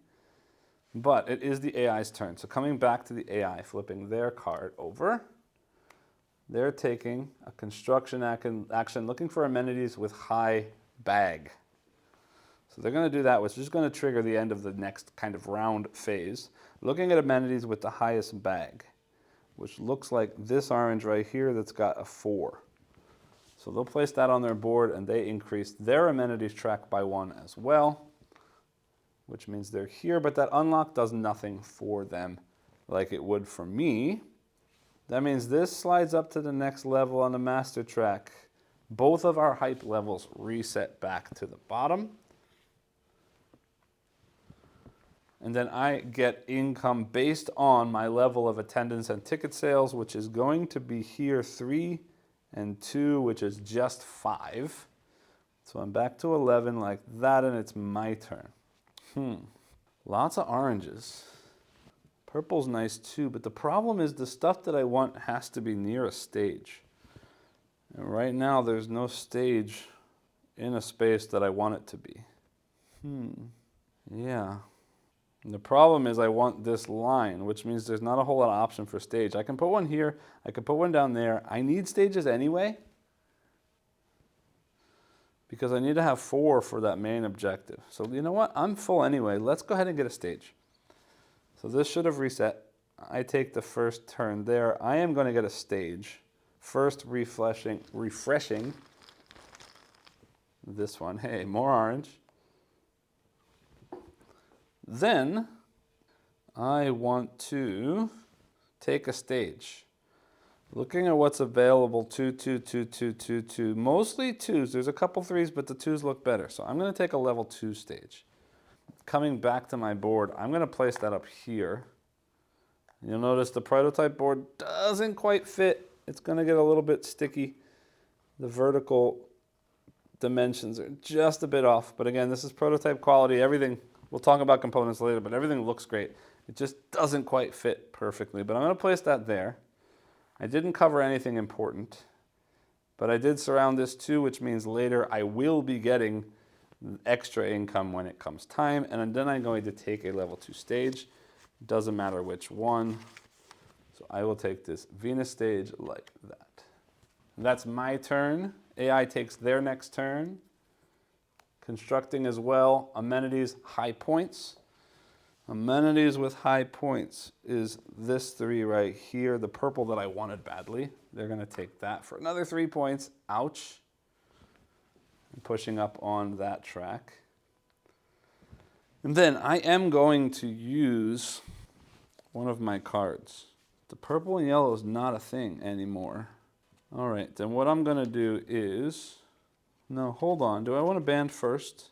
But it is the AI's turn. So coming back to the AI, flipping their card over, they're taking a construction action, looking for amenities with high bag. So they're going to do that, which is going to trigger the end of the next kind of round phase. Looking at amenities with the highest bag, which looks like this orange right here that's got a 4. So they'll place that on their board and they increase their amenities track by 1 as well, which means they're here, but that unlock does nothing for them like it would for me. That means this slides up to the next level on the master track. Both of our hype levels reset back to the bottom. And then I get income based on my level of attendance and ticket sales, which is going to be here 3 and 2, which is just 5. So I'm back to 11 like that, and it's my turn. Lots of oranges. Purple's nice too, but the problem is the stuff that I want has to be near a stage. And right now there's no stage in a space that I want it to be. Yeah. And the problem is I want this line, which means there's not a whole lot of option for stage. I can put one here, I can put one down there. I need stages anyway, because I need to have 4 for that main objective. So you know what? I'm full anyway. Let's go ahead and get a stage. So this should have reset. I take the first turn there. I am going to get a stage. First refreshing this one. Hey, more orange. Then I want to take a stage. Looking at what's available, 2, 2, 2, 2, 2, 2. Mostly 2s. There's a couple 3s, but the 2s look better. So I'm going to take a level 2 stage. Coming back to my board, I'm going to place that up here. You'll notice the prototype board doesn't quite fit. It's going to get a little bit sticky. The vertical dimensions are just a bit off. But again, this is prototype quality. Everything, we'll talk about components later, but everything looks great. It just doesn't quite fit perfectly. But I'm going to place that there. I didn't cover anything important, but I did surround this too, which means later I will be getting extra income when it comes time, and then I'm going to take a level 2 stage. Doesn't matter which one. So I will take this Venus stage like that. And that's my turn. AI takes their next turn. Constructing as well. Amenities, high points. Amenities with high points is this 3 right here, the purple that I wanted badly. They're going to take that for another 3 points. Ouch. I'm pushing up on that track. And then I am going to use one of my cards. The purple and yellow is not a thing anymore. All right, then what I'm going to do is... No, hold on. Do I want a band first?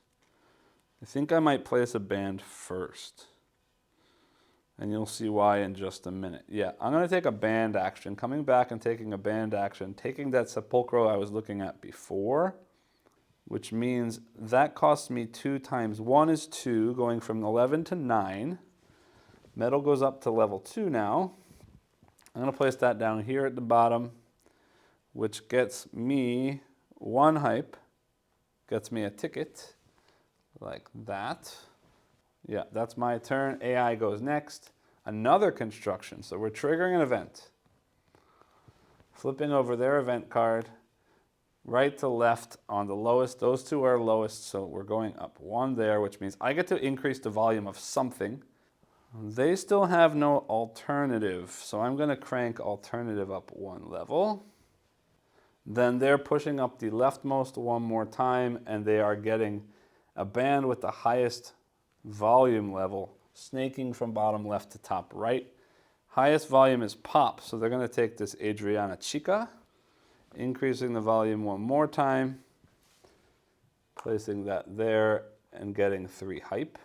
I think I might place a band first. And you'll see why in just a minute. Yeah, I'm going to take a band action. Coming back and taking a band action. Taking that Sepulchro I was looking at before. which means that costs me 2 times 1 is 2, going from 11 to 9. Metal goes up to level 2 now. I'm going to place that down here at the bottom, which gets me 1 hype, gets me a ticket, like that. Yeah, that's my turn. AI goes next. Another construction, so we're triggering an event. Flipping over their event card, right to left on the lowest. Those two are lowest, so we're going up 1 there, which means I get to increase the volume of something. They still have no alternative, so I'm going to crank alternative up 1 level. Then they're pushing up the leftmost 1 more time, and they are getting a band with the highest volume level, snaking from bottom left to top right. Highest volume is pop, so they're going to take this Adriana Chica, increasing the volume 1 more time, placing that there and getting 3 hype.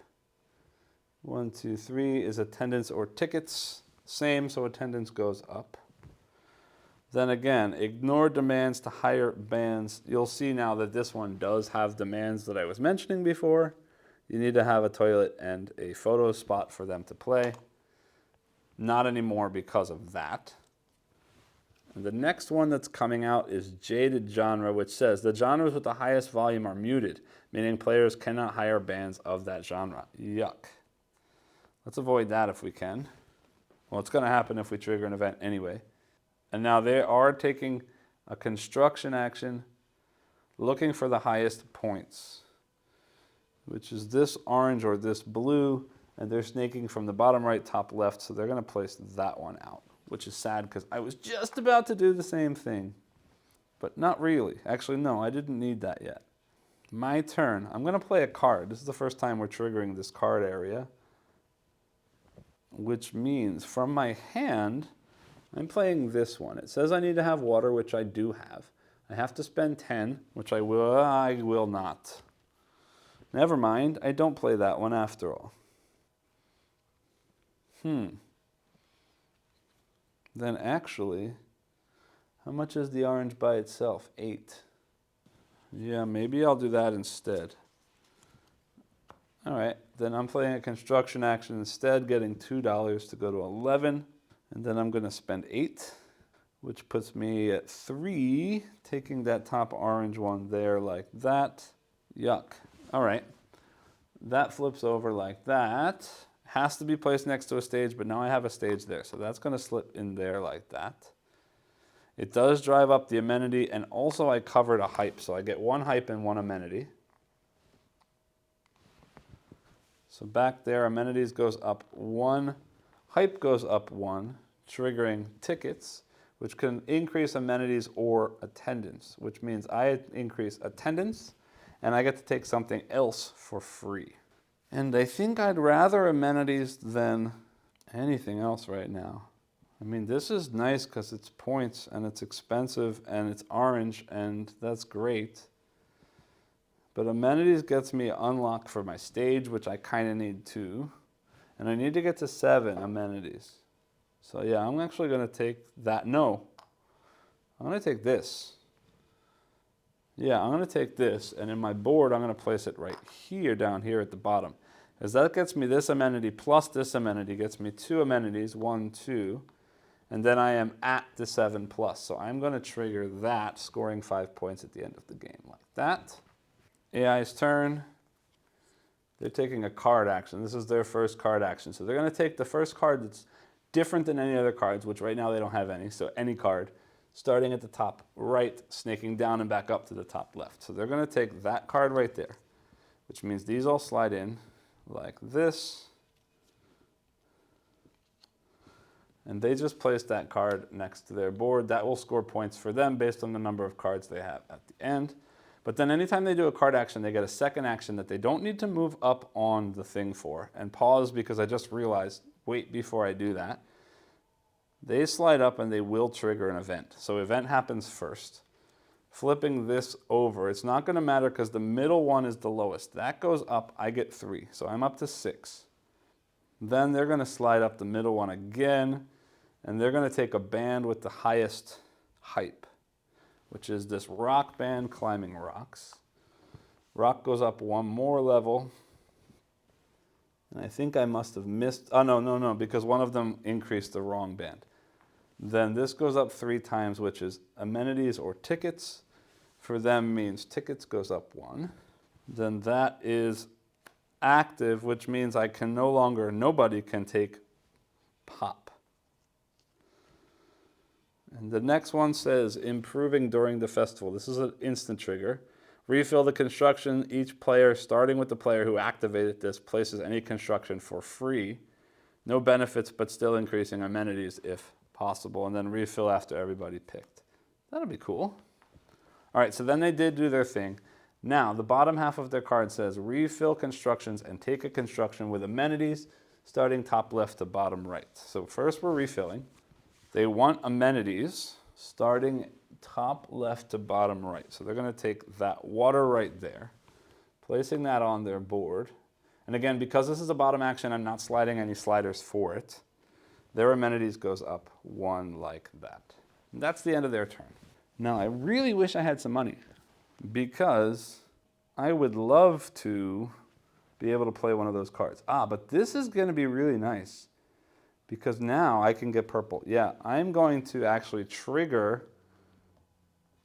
1, 2, 3 is attendance or tickets. Same, so attendance goes up. Then again, ignore demands to higher bands. You'll see now that this one does have demands that I was mentioning before. You need to have a toilet and a photo spot for them to play. Not anymore because of that. And the next one that's coming out is Jaded Genre, which says the genres with the highest volume are muted, meaning players cannot hire bands of that genre. Yuck. Let's avoid that if we can. Well, it's going to happen if we trigger an event anyway. And now they are taking a construction action, looking for the highest points, which is this orange or this blue, and they're snaking from the bottom right, top left, so they're going to place that one out, which is sad because I was just about to do the same thing, but not really. Actually, no, I didn't need that yet. My turn. I'm going to play a card. This is the first time we're triggering this card area, which means from my hand, I'm playing this one. It says I need to have water, which I do have. I have to spend 10, which I will not. Never mind, I don't play that one after all. Then actually, how much is the orange by itself? 8. Yeah, maybe I'll do that instead. All right, then I'm playing a construction action instead, getting $2 to go to 11. And then I'm going to spend 8, which puts me at 3, taking that top orange one there like that. Yuck. All right. That flips over like that. Has to be placed next to a stage, but now I have a stage there. So that's going to slip in there like that. It does drive up the amenity, and also I covered a hype. So I get 1 hype and 1 amenity. So back there, amenities goes up 1. Hype goes up 1, triggering tickets, which can increase amenities or attendance, which means I increase attendance, and I get to take something else for free. And I think I'd rather amenities than anything else right now. I mean, this is nice because it's points, and it's expensive, and it's orange, and that's great. But amenities gets me unlocked for my stage, which I kind of need too. And I need to get to 7 amenities. So yeah, I'm actually going to take that. No, I'm going to take this. Yeah, I'm going to take this. And in my board, I'm going to place it right here, down here at the bottom. Because that gets me this amenity plus this amenity gets me 2 amenities, 1, 2. And then I am at the 7 plus. So I'm going to trigger that, scoring 5 points at the end of the game like that. AI's turn. They're taking a card action. This is their first card action. So they're going to take the first card that's different than any other cards, which right now they don't have any. So any card, starting at the top right, snaking down and back up to the top left. So they're going to take that card right there, which means these all slide in like this. And they just place that card next to their board. That will score points for them based on the number of cards they have at the end. But then anytime they do a card action, they get a second action that they don't need to move up on the thing for. And pause, because I just realized, wait before I do that. They slide up and they will trigger an event. So event happens first. Flipping this over, it's not going to matter because the middle one is the lowest. That goes up, I get 3. So I'm up to 6. Then they're going to slide up the middle one again. And they're going to take a band with the highest hype, which is this rock band climbing rocks. Rock goes up one more level. And I think I must have missed, oh no, because one of them increased the wrong band. Then this goes up 3 times, which is amenities or tickets. For them means tickets goes up 1. Then that is active, which means I can no longer, nobody can take pop. And the next one says improving during the festival. This is an instant trigger. Refill the construction. Each player, starting with the player who activated this, places any construction for free. No benefits, but still increasing amenities if possible. And then refill after everybody picked. That'll be cool. All right, so then they did do their thing. Now, the bottom half of their card says refill constructions and take a construction with amenities, starting top left to bottom right. So first we're refilling. They want amenities starting top left to bottom right. So they're going to take that water right there, placing that on their board. And again, because this is a bottom action, I'm not sliding any sliders for it. Their amenities goes up 1 like that. And that's the end of their turn. Now, I really wish I had some money because I would love to be able to play one of those cards. But this is going to be really nice. Because now I can get purple. Yeah, I'm going to actually trigger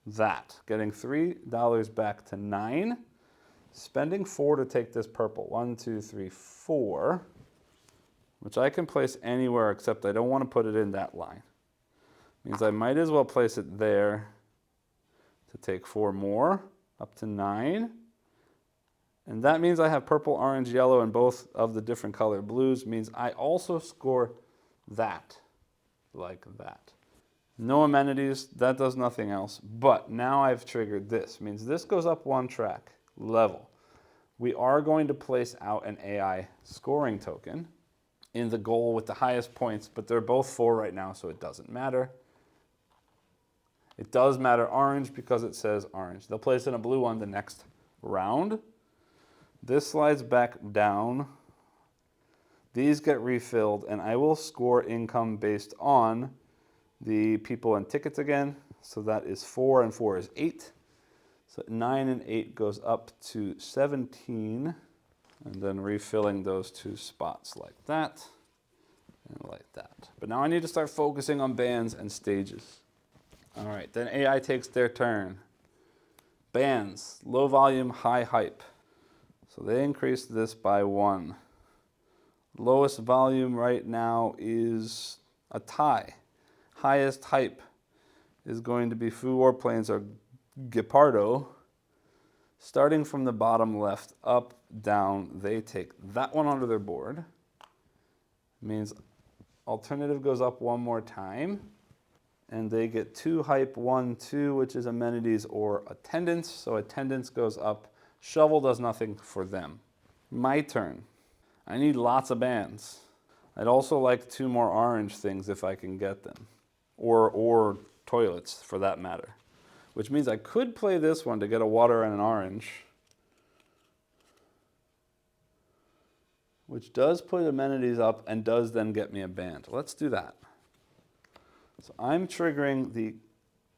that. Getting $3 back to 9. Spending 4 to take this purple. 1, 2, 3, 4. Which I can place anywhere except I don't want to put it in that line. Means I might as well place it there to take 4 more. Up to 9. And that means I have purple, orange, yellow, and both of the different color blues. Means I also score that, like that. No amenities, that does nothing else, but now I've triggered this. Means this goes up 1 track, level. We are going to place out an AI scoring token in the goal with the highest points, but they're both 4 right now, so it doesn't matter. It does matter orange because it says orange. They'll place in a blue one the next round. This slides back down. These get refilled, and I will score income based on the people and tickets again. So that is 4, and 4 is 8. So 9 and 8 goes up to 17, and then refilling those 2 spots like that and like that. But now I need to start focusing on bands and stages. All right, then AI takes their turn. Bands, low volume, high hype. So they increased this by 1. Lowest volume right now is a tie. Highest hype is going to be Fu Warplanes or Gepardo. Starting from the bottom left, up, down, they take that one onto their board. Means alternative goes up 1 more time. And they get 2 hype, 1, 2, which is amenities or attendance. So attendance goes up. Shovel does nothing for them. My turn. I need lots of bands. I'd also like 2 more orange things if I can get them. Or toilets, for that matter. Which means I could play this one to get a water and an orange. Which does put amenities up and does then get me a band. Let's do that. So I'm triggering the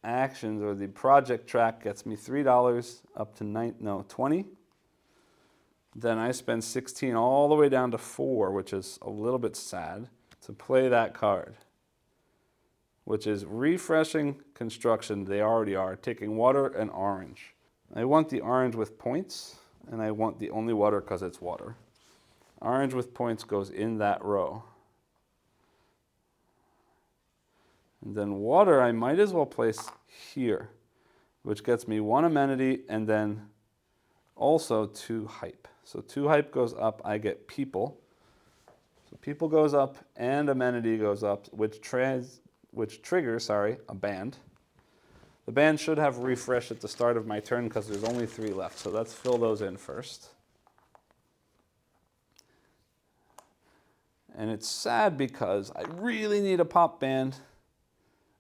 actions, or the project track gets me $3 up to 20. Then I spend 16 all the way down to 4, which is a little bit sad, to play that card, which is refreshing construction. They already are, taking water and orange. I want the orange with points, and I want the only water because it's water. Orange with points goes in that row. And then water I might as well place here, which gets me 1 amenity and then also 2 hype. So 2 hype goes up, I get people. So people goes up and amenity goes up, which triggers a band. The band should have refresh at the start of my turn because there's only 3 left. So let's fill those in first. And it's sad because I really need a pop band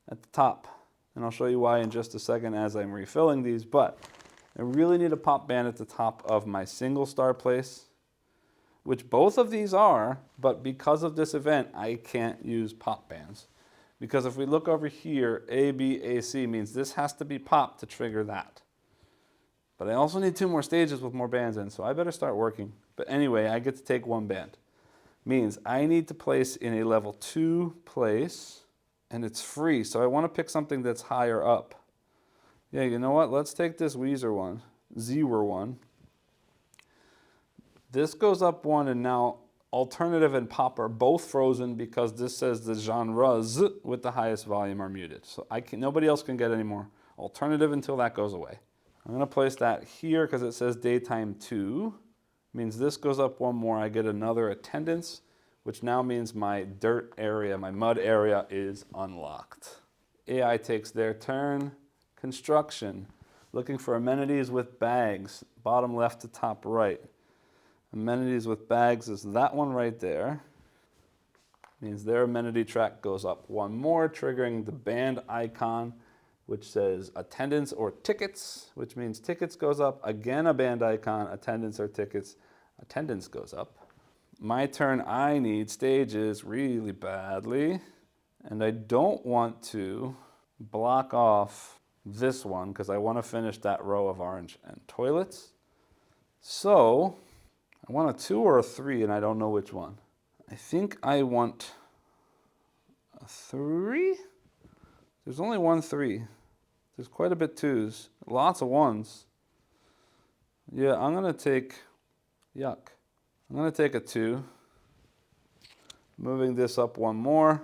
at the top. And I'll show you why in just a second as I'm refilling these. But I really need a pop band at the top of my single star place, which both of these are, but because of this event, I can't use pop bands. Because if we look over here, A, B, A, C means this has to be pop to trigger that. But I also need 2 more stages with more bands in, so I better start working. But anyway, I get to take 1 band. Means I need to place in a level 2 place, and it's free, so I want to pick something that's higher up. Yeah, you know what? Let's take this Weezer one, Zewer one. This goes up 1, and now alternative and pop are both frozen because this says the genres with the highest volume are muted. So nobody else can get any more alternative until that goes away. I'm going to place that here because it says daytime 2. Means this goes up 1 more. I get another attendance, which now means my dirt area, my mud area is unlocked. AI takes their turn. Construction. Looking for amenities with bags. Bottom left to top right. Amenities with bags is that one right there. Means their amenity track goes up 1 more, triggering the band icon, which says attendance or tickets, which means tickets goes up. Again, a band icon, attendance or tickets, attendance goes up. My turn, I need stages really badly. And I don't want to block off this one because I want to finish that row of orange and toilets. So I want a 2 or a 3, and I don't know which one. I think I want a 3. There's only 1 3. There's quite a bit 2s, lots of 1s. Yeah, I'm gonna take, yuck. I'm gonna take a 2. Moving this up 1 more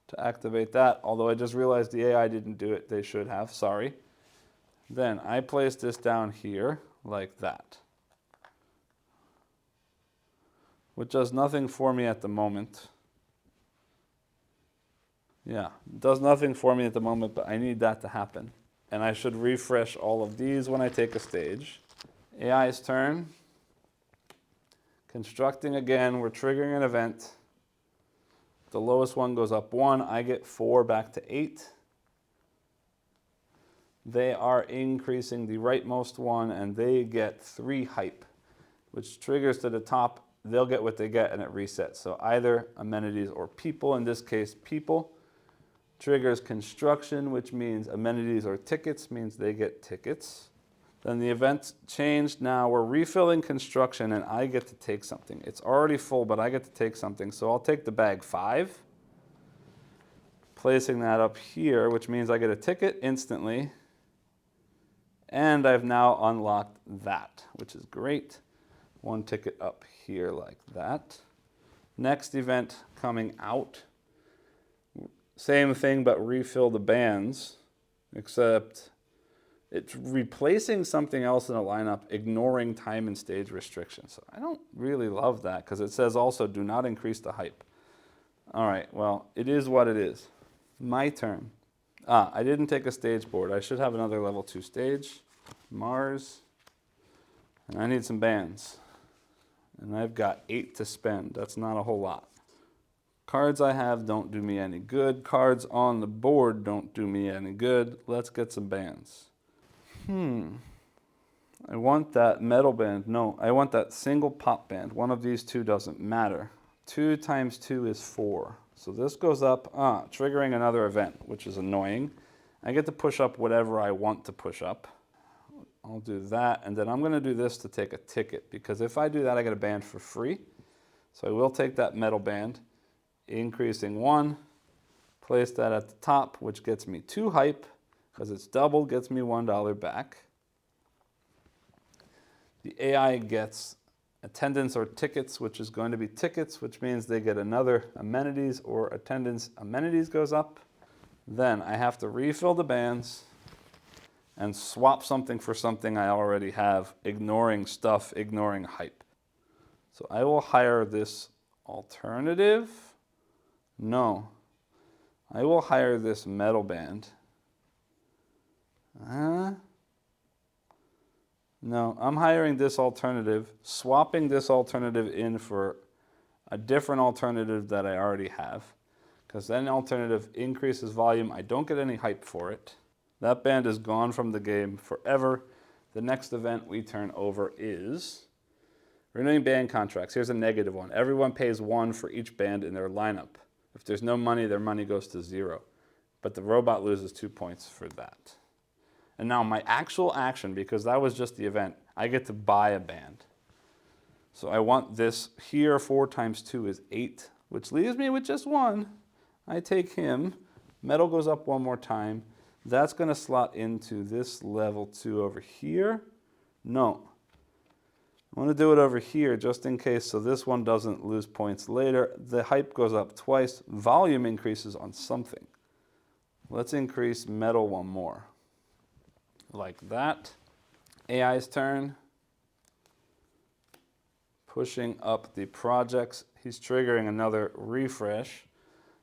to activate that, although I just realized the AI didn't do it. They should have, sorry. Then I place this down here like that, which does nothing for me at the moment. Yeah, it does nothing for me at the moment, but I need that to happen. And I should refresh all of these when I take a stage. AI's turn. Constructing again, we're triggering an event. The lowest one goes up 1, I get 4 back to 8. They are increasing the rightmost one, and they get 3 hype, which triggers to the top. They'll get what they get, and it resets. So either amenities or people, in this case people. Triggers construction, which means amenities or tickets, means they get tickets. Then the event changed. Now we're refilling construction, and I get to take something. It's already full, but I get to take something. So I'll take the bag 5, placing that up here, which means I get a ticket instantly. And I've now unlocked that, which is great. 1 ticket up here like that. Next event coming out. Same thing, but refill the bands, except it's replacing something else in a lineup, ignoring time and stage restrictions. So I don't really love that because it says also do not increase the hype. All right, well, it is what it is. My turn. I didn't take a stage board. I should have another level 2 stage. Mars. And I need some bands. And I've got 8 to spend. That's not a whole lot. Cards I have don't do me any good. Cards on the board don't do me any good. Let's get some bands. I want that metal band. No, I want that single pop band. One of these 2 doesn't matter. 2 times 2 is 4. So this goes up, triggering another event, which is annoying. I get to push up whatever I want to push up. I'll do that, and then I'm going to do this to take a ticket, because if I do that, I get a band for free. So I will take that metal band, increasing 1, place that at the top, which gets me 2 hype, because it's doubled, gets me $1 back. The AI gets attendance or tickets, which is going to be tickets, which means they get another amenities or attendance. Amenities goes up. Then I have to refill the bands and swap something for something I already have, ignoring stuff, ignoring hype. So I will hire this alternative. No, I will hire this metal band. No, I'm hiring this alternative, swapping this alternative in for a different alternative that I already have, because then alternative increases volume. I don't get any hype for it. That band is gone from the game forever. The next event we turn over is renewing band contracts. Here's a negative one. Everyone pays 1 for each band in their lineup. If there's no money, their money goes to 0. But the robot loses 2 points for that. And now my actual action, because that was just the event, I get to buy a band. So I want this here, 4 times 2 is 8, which leaves me with just 1. I take him, metal goes up 1 more time. That's gonna slot into this level 2 over here. No, I wanna do it over here just in case so this one doesn't lose points later. The hype goes up twice, volume increases on something. Let's increase metal 1 more. Like that. AI's turn. Pushing up the projects. He's triggering another refresh.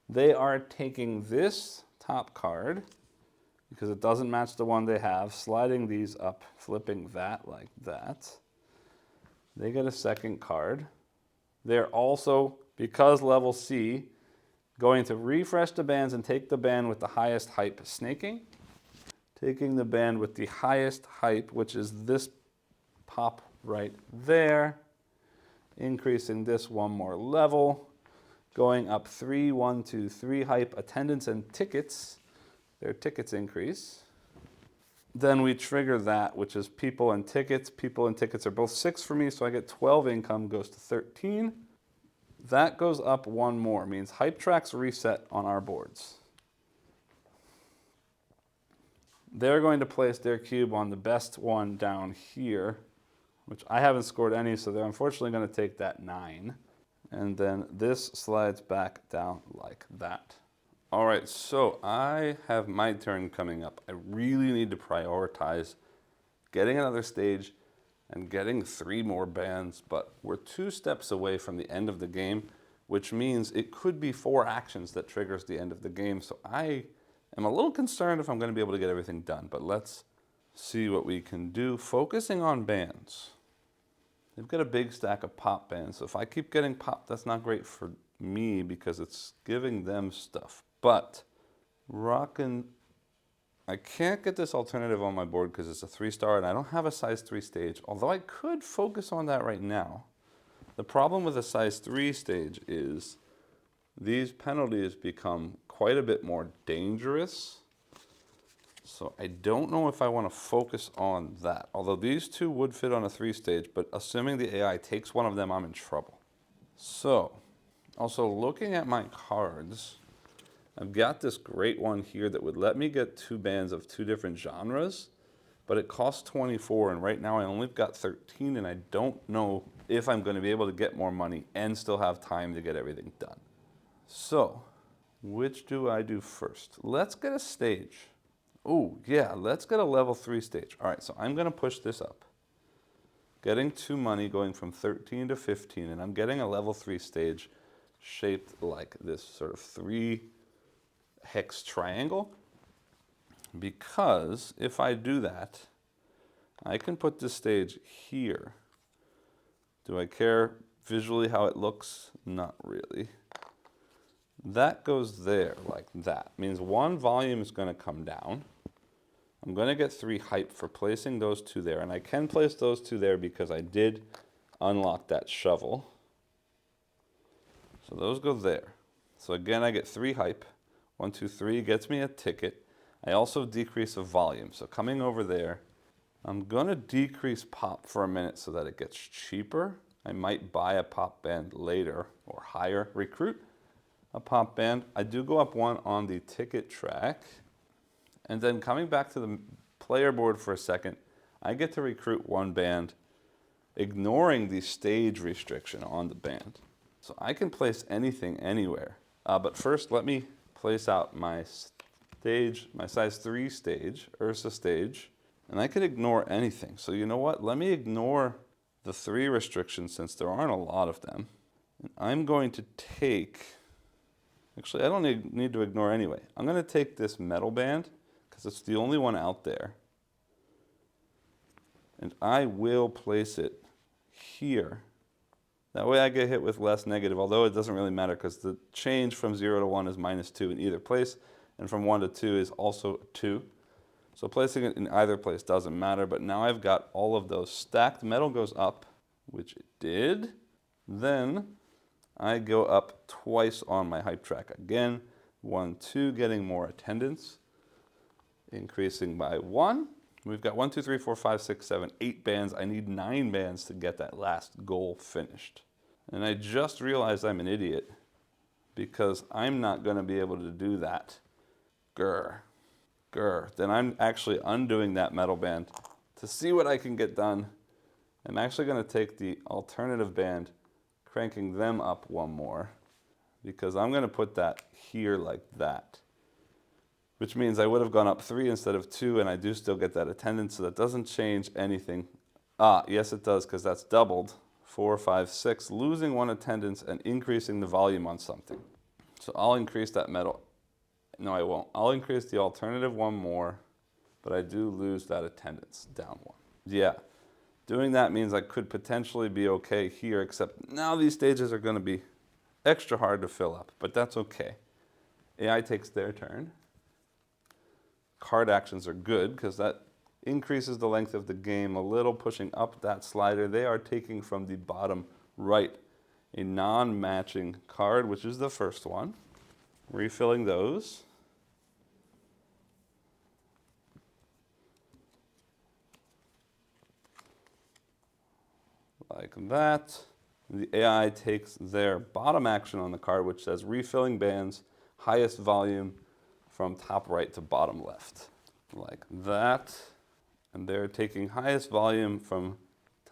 They are taking this top card, because it doesn't match the one they have, sliding these up, flipping that like that. They get a second card. They're also, because level C, going to refresh the bands and take the band with the highest hype, snaking. Taking the band with the highest hype, which is this pop right there. Increasing this 1 more level. Going up 3, 1, 2, 3 hype, attendance and tickets. Their tickets increase. Then we trigger that, which is people and tickets. People and tickets are both 6 for me, so I get 12 income, goes to 13. That goes up 1 more, means hype tracks reset on our boards. They're going to place their cube on the best one down here, which I haven't scored any, so they're unfortunately going to take that 9. And then this slides back down like that. All right, so I have my turn coming up. I really need to prioritize getting another stage and getting 3 more bands, but we're 2 steps away from the end of the game, which means it could be 4 actions that triggers the end of the game. So I am a little concerned if I'm going to be able to get everything done, but let's see what we can do. Focusing on bands. They've got a big stack of pop bands, so if I keep getting pop, that's not great for me because it's giving them stuff. But rockin', I can't get this alternative on my board because it's a 3-star and I don't have a size 3 stage, although I could focus on that right now. The problem with a size 3 stage is these penalties become quite a bit more dangerous. So I don't know if I want to focus on that. Although these 2 would fit on a 3 stage, but assuming the AI takes one of them, I'm in trouble. So, also looking at my cards, I've got this great one here that would let me get 2 bands of 2 different genres, but it costs 24, and right now I only got 13, and I don't know if I'm going to be able to get more money and still have time to get everything done. So, which do I do first? Let's get a stage. Oh, yeah, let's get a level 3 stage. All right, so I'm going to push this up. Getting 2 money going from 13 to 15, and I'm getting a level 3 stage shaped like this sort of 3 hex triangle, because if I do that, I can put this stage here. Do I care visually how it looks? Not really. That goes there like that. Means 1 volume is going to come down. I'm going to get 3 hype for placing those 2 there, and I can place those 2 there because I did unlock that shovel. So those go there. So again, I get 3 hype. 1, 2, 3 gets me a ticket. I also decrease a volume. So coming over there, I'm going to decrease pop for a minute so that it gets cheaper. I might buy a pop band later or hire, recruit a pop band. I do go up 1 on the ticket track. And then coming back to the player board for a second, I get to recruit 1 band, ignoring the stage restriction on the band. So I can place anything anywhere. But first, let me place out my stage, my size 3 stage, Ursa stage, and I can ignore anything. So you know what? Let me ignore the 3 restrictions since there aren't a lot of them. And I'm going to take, actually I don't need to ignore anyway. I'm going to take this metal band because it's the only one out there. And I will place it here. That way I get hit with less negative, although it doesn't really matter because the change from 0 to 1 is -2 in either place, and from 1 to 2 is also 2. So placing it in either place doesn't matter, but now I've got all of those stacked. Metal goes up, which it did. Then I go up twice on my hype track again. 1, 2, getting more attendance, increasing by 1. We've got 1, 2, 3, 4, 5, 6, 7, 8 bands. I need 9 bands to get that last goal finished. And I just realized I'm an idiot because I'm not going to be able to do that. Grr. Then I'm actually undoing that metal band to see what I can get done. I'm actually going to take the alternative band, cranking them up one more, because I'm going to put that here like that, which means I would have gone up 3 instead of 2, and I do still get that attendance, so that doesn't change anything. Yes it does, because that's doubled. 4, 5, 6, losing 1 attendance and increasing the volume on something. So I'll increase that metal. No, I won't. I'll increase the alternative 1 more, but I do lose that attendance down 1. Yeah, doing that means I could potentially be okay here, except now these stages are going to be extra hard to fill up, but that's okay. AI takes their turn. Card actions are good because that increases the length of the game a little, pushing up that slider. They are taking from the bottom right a non-matching card, which is the first one. Refilling those. Like that. The AI takes their bottom action on the card, which says refilling bands, highest volume from top right to bottom left. Like that. And they're taking highest volume from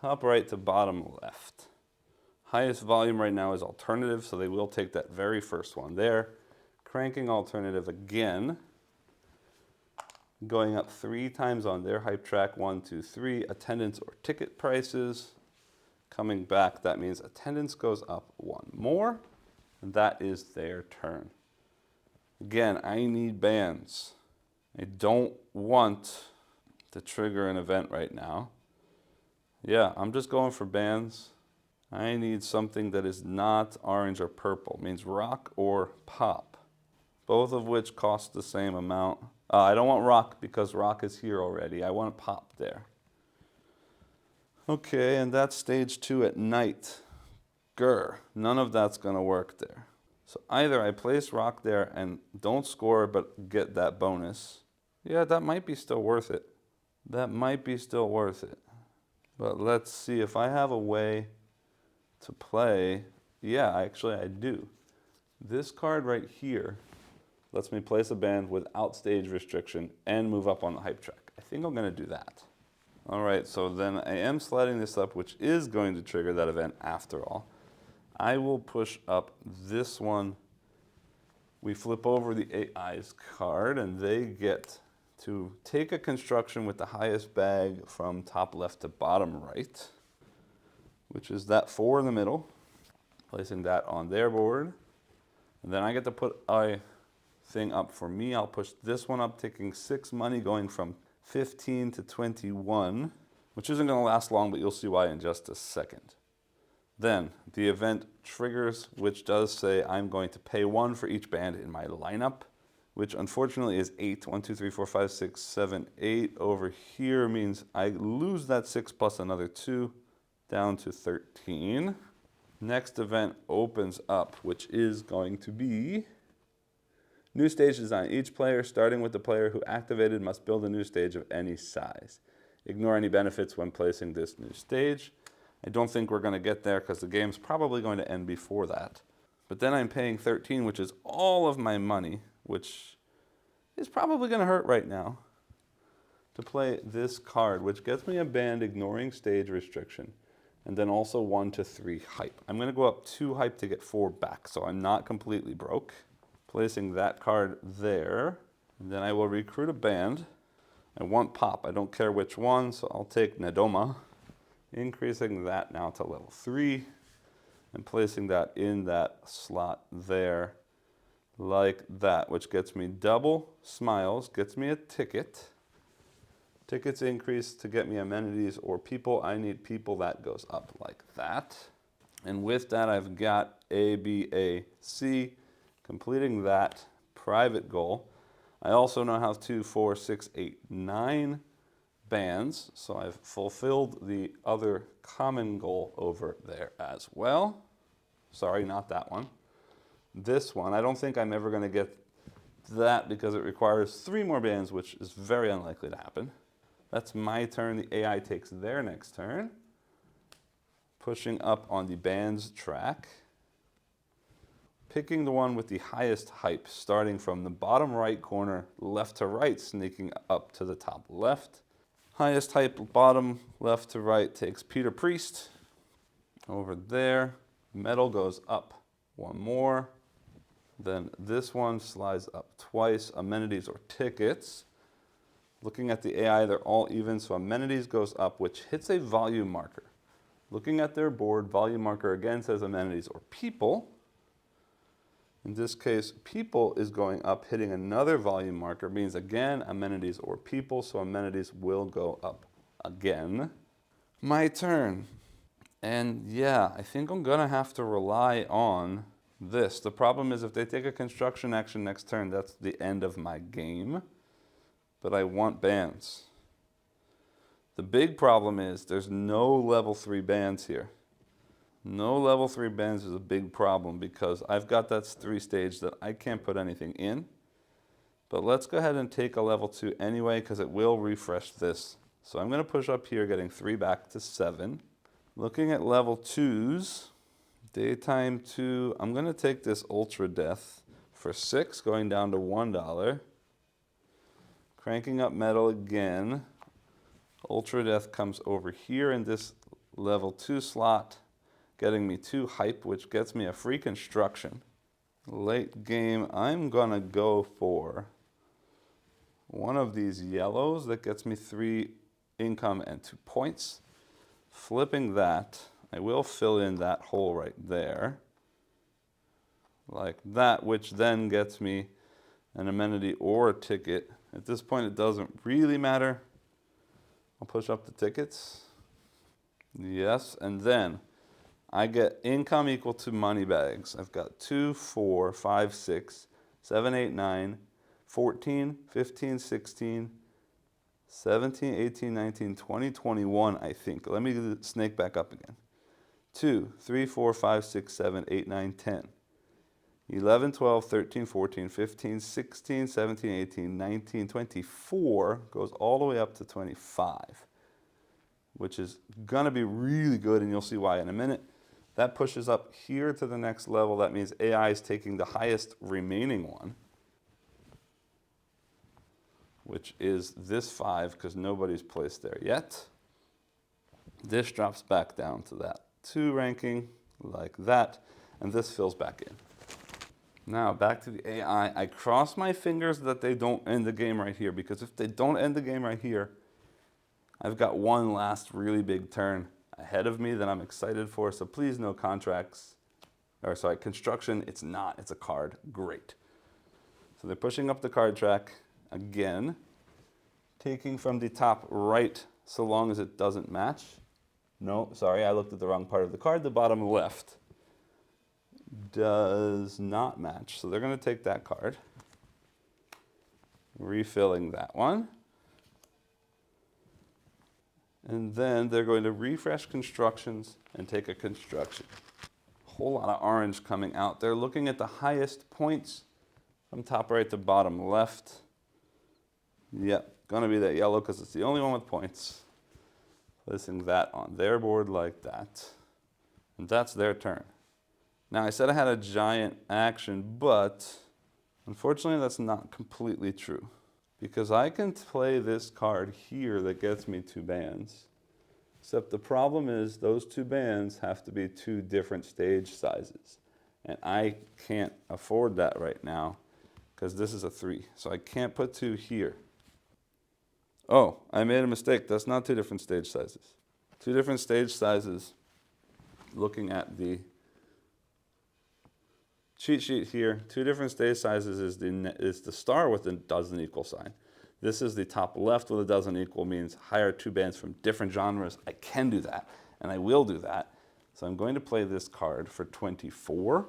top right to bottom left. Highest volume right now is alternative, so they will take that very first one there. Cranking alternative again. Going up 3 times on their hype track, 1, 2, 3. Attendance or ticket prices. Coming back, that means attendance goes up 1 more. And that is their turn. Again, I need bands. I don't want to trigger an event right now. Yeah, I'm just going for bands. I need something that is not orange or purple. It means rock or pop. Both of which cost the same amount. I don't want rock because rock is here already. I want pop there. Okay, and that's stage 2 at night. Grr, none of that's going to work there. So either I place rock there and don't score but get that bonus. Yeah, that might be still worth it. That might be still worth it. But let's see if I have a way to play. Yeah, actually I do. This card right here lets me place a band without stage restriction and move up on the hype track. I think I'm going to do that. All right, so then I am sliding this up, which is going to trigger that event after all. I will push up this one. We flip over the AI's card, and they get to take a construction with the highest bag from top left to bottom right, which is that 4 in the middle, placing that on their board. And then I get to put a thing up for me. I'll push this one up, taking 6 money, going from 15 to 21, which isn't going to last long, but you'll see why in just a second. Then the event triggers, which does say I'm going to pay 1 for each band in my lineup, which unfortunately is 8. 1, 2, 3, 4, 5, 6, 7, 8. Over here means I lose that 6 plus another 2, down to 13. Next event opens up, which is going to be new stage design. Each player, starting with the player who activated, must build a new stage of any size. Ignore any benefits when placing this new stage. I don't think we're going to get there because the game's probably going to end before that. But then I'm paying 13, which is all of my money, which is probably going to hurt right now, to play this card, which gets me a band ignoring stage restriction, and then also 1 to 3 hype. I'm going to go up 2 hype to get 4 back, so I'm not completely broke. Placing that card there, and then I will recruit a band. I want pop. I don't care which one, so I'll take Nadoma, increasing that now to level 3, and placing that in that slot there, like that, which gets me double smiles, gets me a ticket. Tickets increase to get me amenities or people. I need people. That goes up like that. And with that, I've got A, B, A, C, completing that private goal. I also now have 2, 4, 6, 8, 9 bands, so I've fulfilled the other common goal over there as well. Sorry, not that one. This one, I don't think I'm ever going to get that because it requires 3 more bands, which is very unlikely to happen. That's my turn. The AI takes their next turn. Pushing up on the bands track. Picking the one with the highest hype, starting from the bottom right corner, left to right, sneaking up to the top left. Highest hype, bottom left to right, takes Peter Priest. Over there, metal goes up one more. Then this one slides up twice, amenities or tickets. Looking at the AI, they're all even, so amenities goes up, which hits a volume marker. Looking at their board, volume marker again says amenities or people. In this case, people is going up, hitting another volume marker, means again, amenities or people, so amenities will go up again. My turn. And yeah, I think I'm gonna have to rely on this. The problem is if they take a construction action next turn, that's the end of my game. But I want bands. The big problem is there's no level 3 bands here. No level 3 bands is a big problem because I've got that 3 stage that I can't put anything in. But let's go ahead and take a level 2 anyway because it will refresh this. So I'm going to push up here, getting 3 back to 7. Looking at level 2s, daytime 2, I'm going to take this Ultra Death for 6, going down to $1. Cranking up metal again. Ultra Death comes over here in this level 2 slot, getting me 2 hype, which gets me a free construction. Late game, I'm gonna go for one of these yellows that gets me 3 income and 2 points. Flipping that, I will fill in that hole right there, like that, which then gets me an amenity or a ticket. At this point, it doesn't really matter. I'll push up the tickets. Yes, and then I get income equal to money bags. I've got 2, 4, 5, 6, 7, 8, 9, 14, 15, 16, 17, 18, 19, 20, 21, I think. Let me do the snake back up again. 2, 3, 4, 5, 6, 7, 8, 9, 10. 11, 12, 13, 14, 15, 16, 17, 18, 19, 24 goes all the way up to 25, which is going to be really good, and you'll see why in a minute. That pushes up here to the next level. That means AI is taking the highest remaining one, which is this 5, because nobody's placed there yet. This drops back down to that 2 ranking, like that, and this fills back in. Now, back to the AI. I cross my fingers that they don't end the game right here, because if they don't end the game right here, I've got one last really big turn ahead of me that I'm excited for, so please no contracts. Or sorry, construction, it's not, it's a card. Great. So they're pushing up the card track again, taking from the top right so long as it doesn't match. No, sorry, I looked at the wrong part of the card. The bottom left does not match, so they're going to take that card, refilling that one, and then they're going to refresh constructions and take a construction. A whole lot of orange coming out. They're looking at the highest points from top right to bottom left. Yep, going to be that yellow because it's the only one with points. Placing that on their board like that, and that's their turn. Now, I said I had a giant action, but unfortunately that's not completely true, because I can play this card here that gets me 2 bands, except the problem is those 2 bands have to be 2 different stage sizes, and I can't afford that right now because this is a 3, so I can't put 2 here. Oh, I made a mistake. That's not 2 different stage sizes. 2 different stage sizes, looking at the cheat sheet here, 2 different stage sizes is the star with a doesn't equal sign. This is the top left with a doesn't equal, means hire 2 bands from different genres. I can do that, and I will do that. So I'm going to play this card for 24,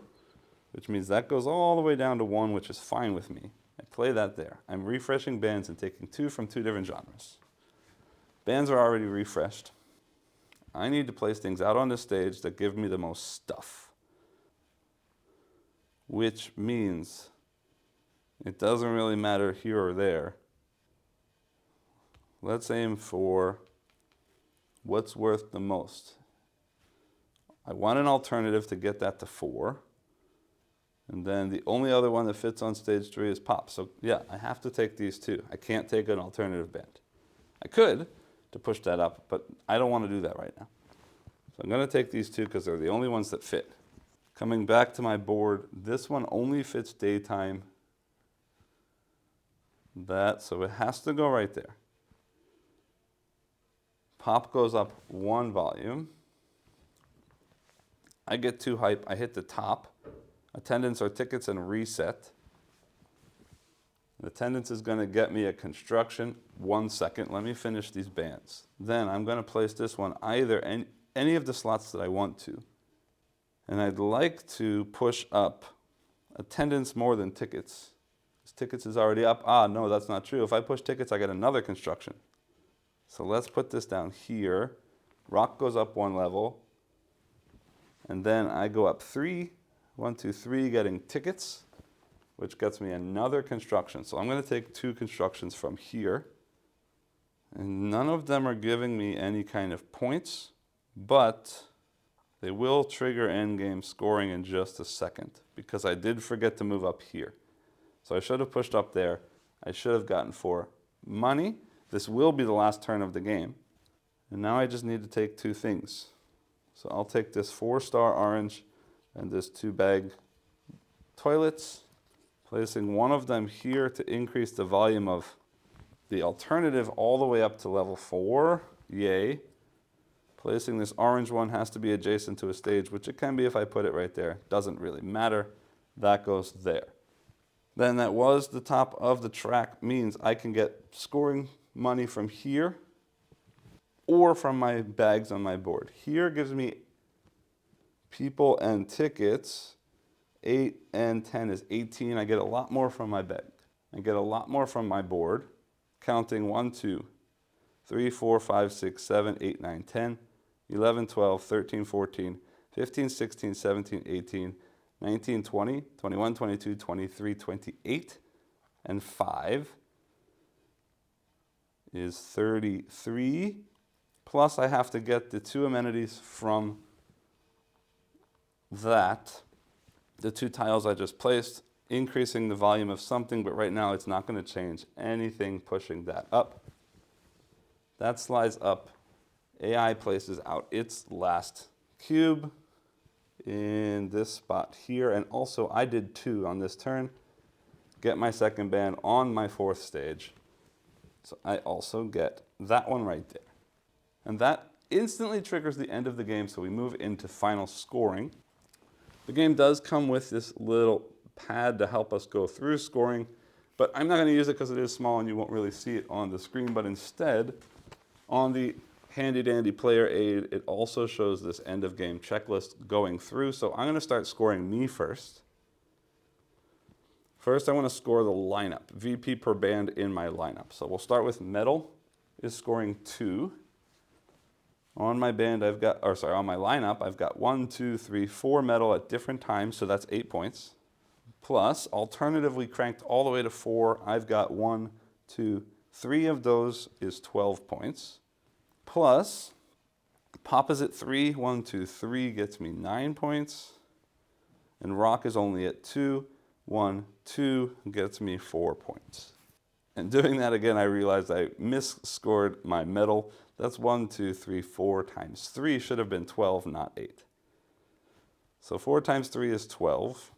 which means that goes all the way down to 1, which is fine with me. I play that there. I'm refreshing bands and taking 2 from 2 different genres. Bands are already refreshed. I need to place things out on the stage that give me the most stuff, which means it doesn't really matter here or there. let's aim for what's worth the most. I want an alternative to get that to 4. And then the only other one that fits on stage 3 is pop. So yeah, I have to take these two. I can't take an alternative band. I could to push that up, but I don't want to do that right now. So I'm going to take these two because they're the only ones that fit. Coming back to my board, this one only fits daytime. So it has to go right there. Pop goes up 1 volume. I get too hype, I hit the top. Attendance or tickets and reset. The attendance is going to get me a construction. 1 second, let me finish these bands. Then I'm going to place this one either any of the slots that I want to. And I'd like to push up attendance more than tickets. This tickets is already up. No, that's not true. If I push tickets, I get another construction. So let's put this down here. Rock goes up 1 level. And then I go up 3. 1, 2, 3, getting tickets, which gets me another construction. So I'm going to take 2 constructions from here. And none of them are giving me any kind of points, but they will trigger endgame scoring in just a second because I did forget to move up here. So I should have pushed up there. I should have gotten 4 money. This will be the last turn of the game. And now I just need to take 2 things. So I'll take this 4-star orange and this 2-bag toilets, placing one of them here to increase the volume of the alternative all the way up to level 4. Yay. Placing this orange one has to be adjacent to a stage, which it can be if I put it right there. Doesn't really matter. That goes there. Then that was the top of the track, means I can get scoring money from here or from my bags on my board. Here gives me people and tickets. 8 and 10 is 18. I get a lot more from my bag. I get a lot more from my board. Counting 1, 2, 3, 4, 5, 6, 7, 8, 9, 10, 11, 12, 13, 14, 15, 16, 17, 18, 19, 20, 21, 22, 23, 28, and 5 is 33. Plus I have to get the 2 amenities from that, the 2 tiles I just placed, increasing the volume of something, but right now it's not going to change anything pushing that up. That slides up. AI places out its last cube in this spot here, and also I did 2 on this turn. Get my second band on my 4th stage. So I also get that one right there. And that instantly triggers the end of the game, so we move into final scoring. The game does come with this little pad to help us go through scoring, but I'm not going to use it because it is small and you won't really see it on the screen. But instead, on the handy dandy player aid, it also shows this end of game checklist going through. So I'm going to start scoring me first. First, I want to score the lineup, VP per band in my lineup. So we'll start with metal is scoring 2. On my band, on my lineup, I've got 1, 2, 3, 4 metal at different times, so that's 8 points. Plus, alternatively cranked all the way to 4, I've got 1, 2, 3 of those is 12 points. Plus, pop is at 3, 1, 2, 3 gets me 9 points. And rock is only at 2, 1, 2 gets me 4 points. And doing that again, I realized I misscored my metal. That's 1, 2, 3, 4 times 3 should have been 12, not 8. So 4 times 3 is 12.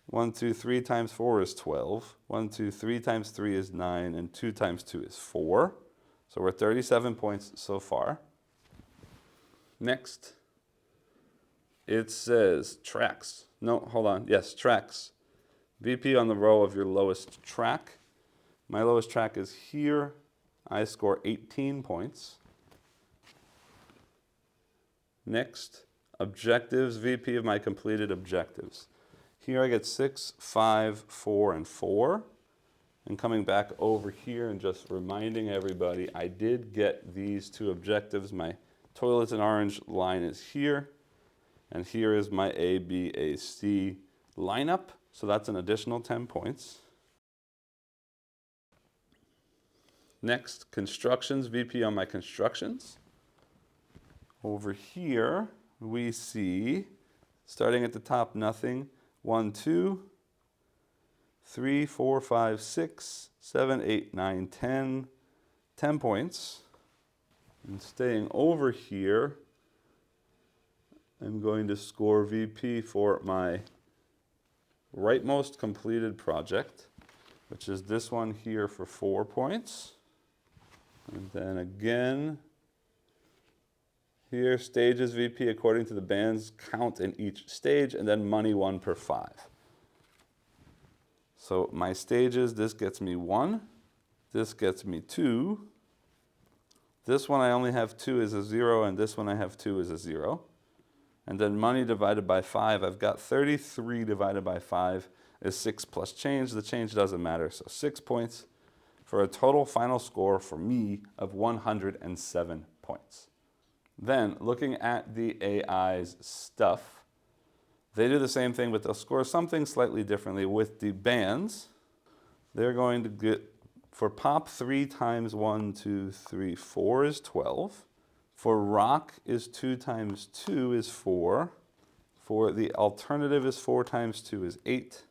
1, 2, 3 times 4 is 12. 1, 2, 3 times 3 is 9. And 2 times 2 is 4. So we're 37 points so far. Next, it says tracks. No, hold on. Yes, tracks. VP on the row of your lowest track. My lowest track is here. I score 18 points. Next, objectives, VP of my completed objectives. Here I get 6, 5, 4, and 4. And coming back over here and just reminding everybody, I did get these 2 objectives. My toilets and orange line is here. And here is my A, B, A, C lineup. So that's an additional 10 points. Next, constructions, VP on my constructions. Over here, we see, starting at the top, nothing. 1, 2, 3, 4, 5, 6, 7, 8, 9, 10. 10 points. And staying over here, I'm going to score VP for my rightmost completed project, which is this one here for 4 points. And then again, here, stages VP according to the band's count in each stage, and then money 1 per 5. So my stages, this gets me 1, this gets me 2. This one I only have 2 is a 0, and this one I have 2 is a 0. And then money divided by 5, I've got 33 divided by 5 is 6 plus change. The change doesn't matter, so 6 points for a total final score for me of 107 points. Then, looking at the AI's stuff, they do the same thing, but they'll score something slightly differently. With the bands, they're going to get, for pop, 3 times 1, 2, 3, 4 is 12. For rock is 2 times 2 is 4. For the alternative is 4 times 2 is 8.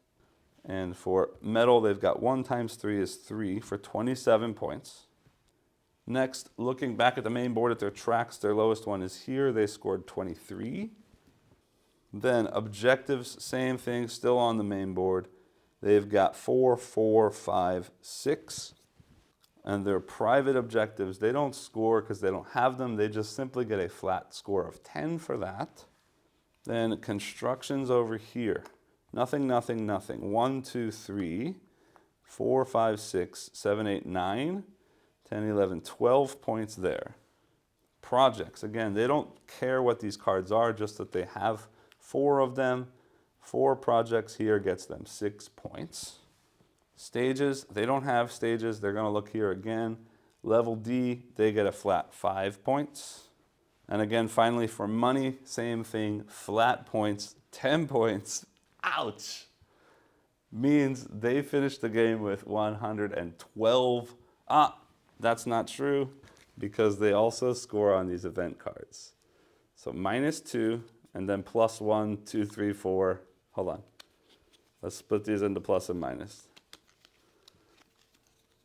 And for metal, they've got 1 times 3 is 3 for 27 points. Next, looking back at the main board at their tracks, their lowest one is here. They scored 23. Then objectives, same thing, still on the main board. They've got 4, 4, 5, 6. And their private objectives, they don't score because they don't have them. They just simply get a flat score of 10 for that. Then constructions over here. Nothing, nothing, nothing. 1, 2, 3, 4, 5, 6, 7, 8, 9, 10, 11, 12 points there. Projects, again, they don't care what these cards are, just that they have 4 of them. 4 projects here gets them 6 points. Stages, they don't have stages. They're going to look here again. Level D, they get a flat 5 points. And again, finally, for money, same thing, flat points, 10 points. Ouch! Means they finished the game with 112. That's not true, because they also score on these event cards. So -2, and then +1, 2, 3, 4. Hold on. Let's split these into plus and minus.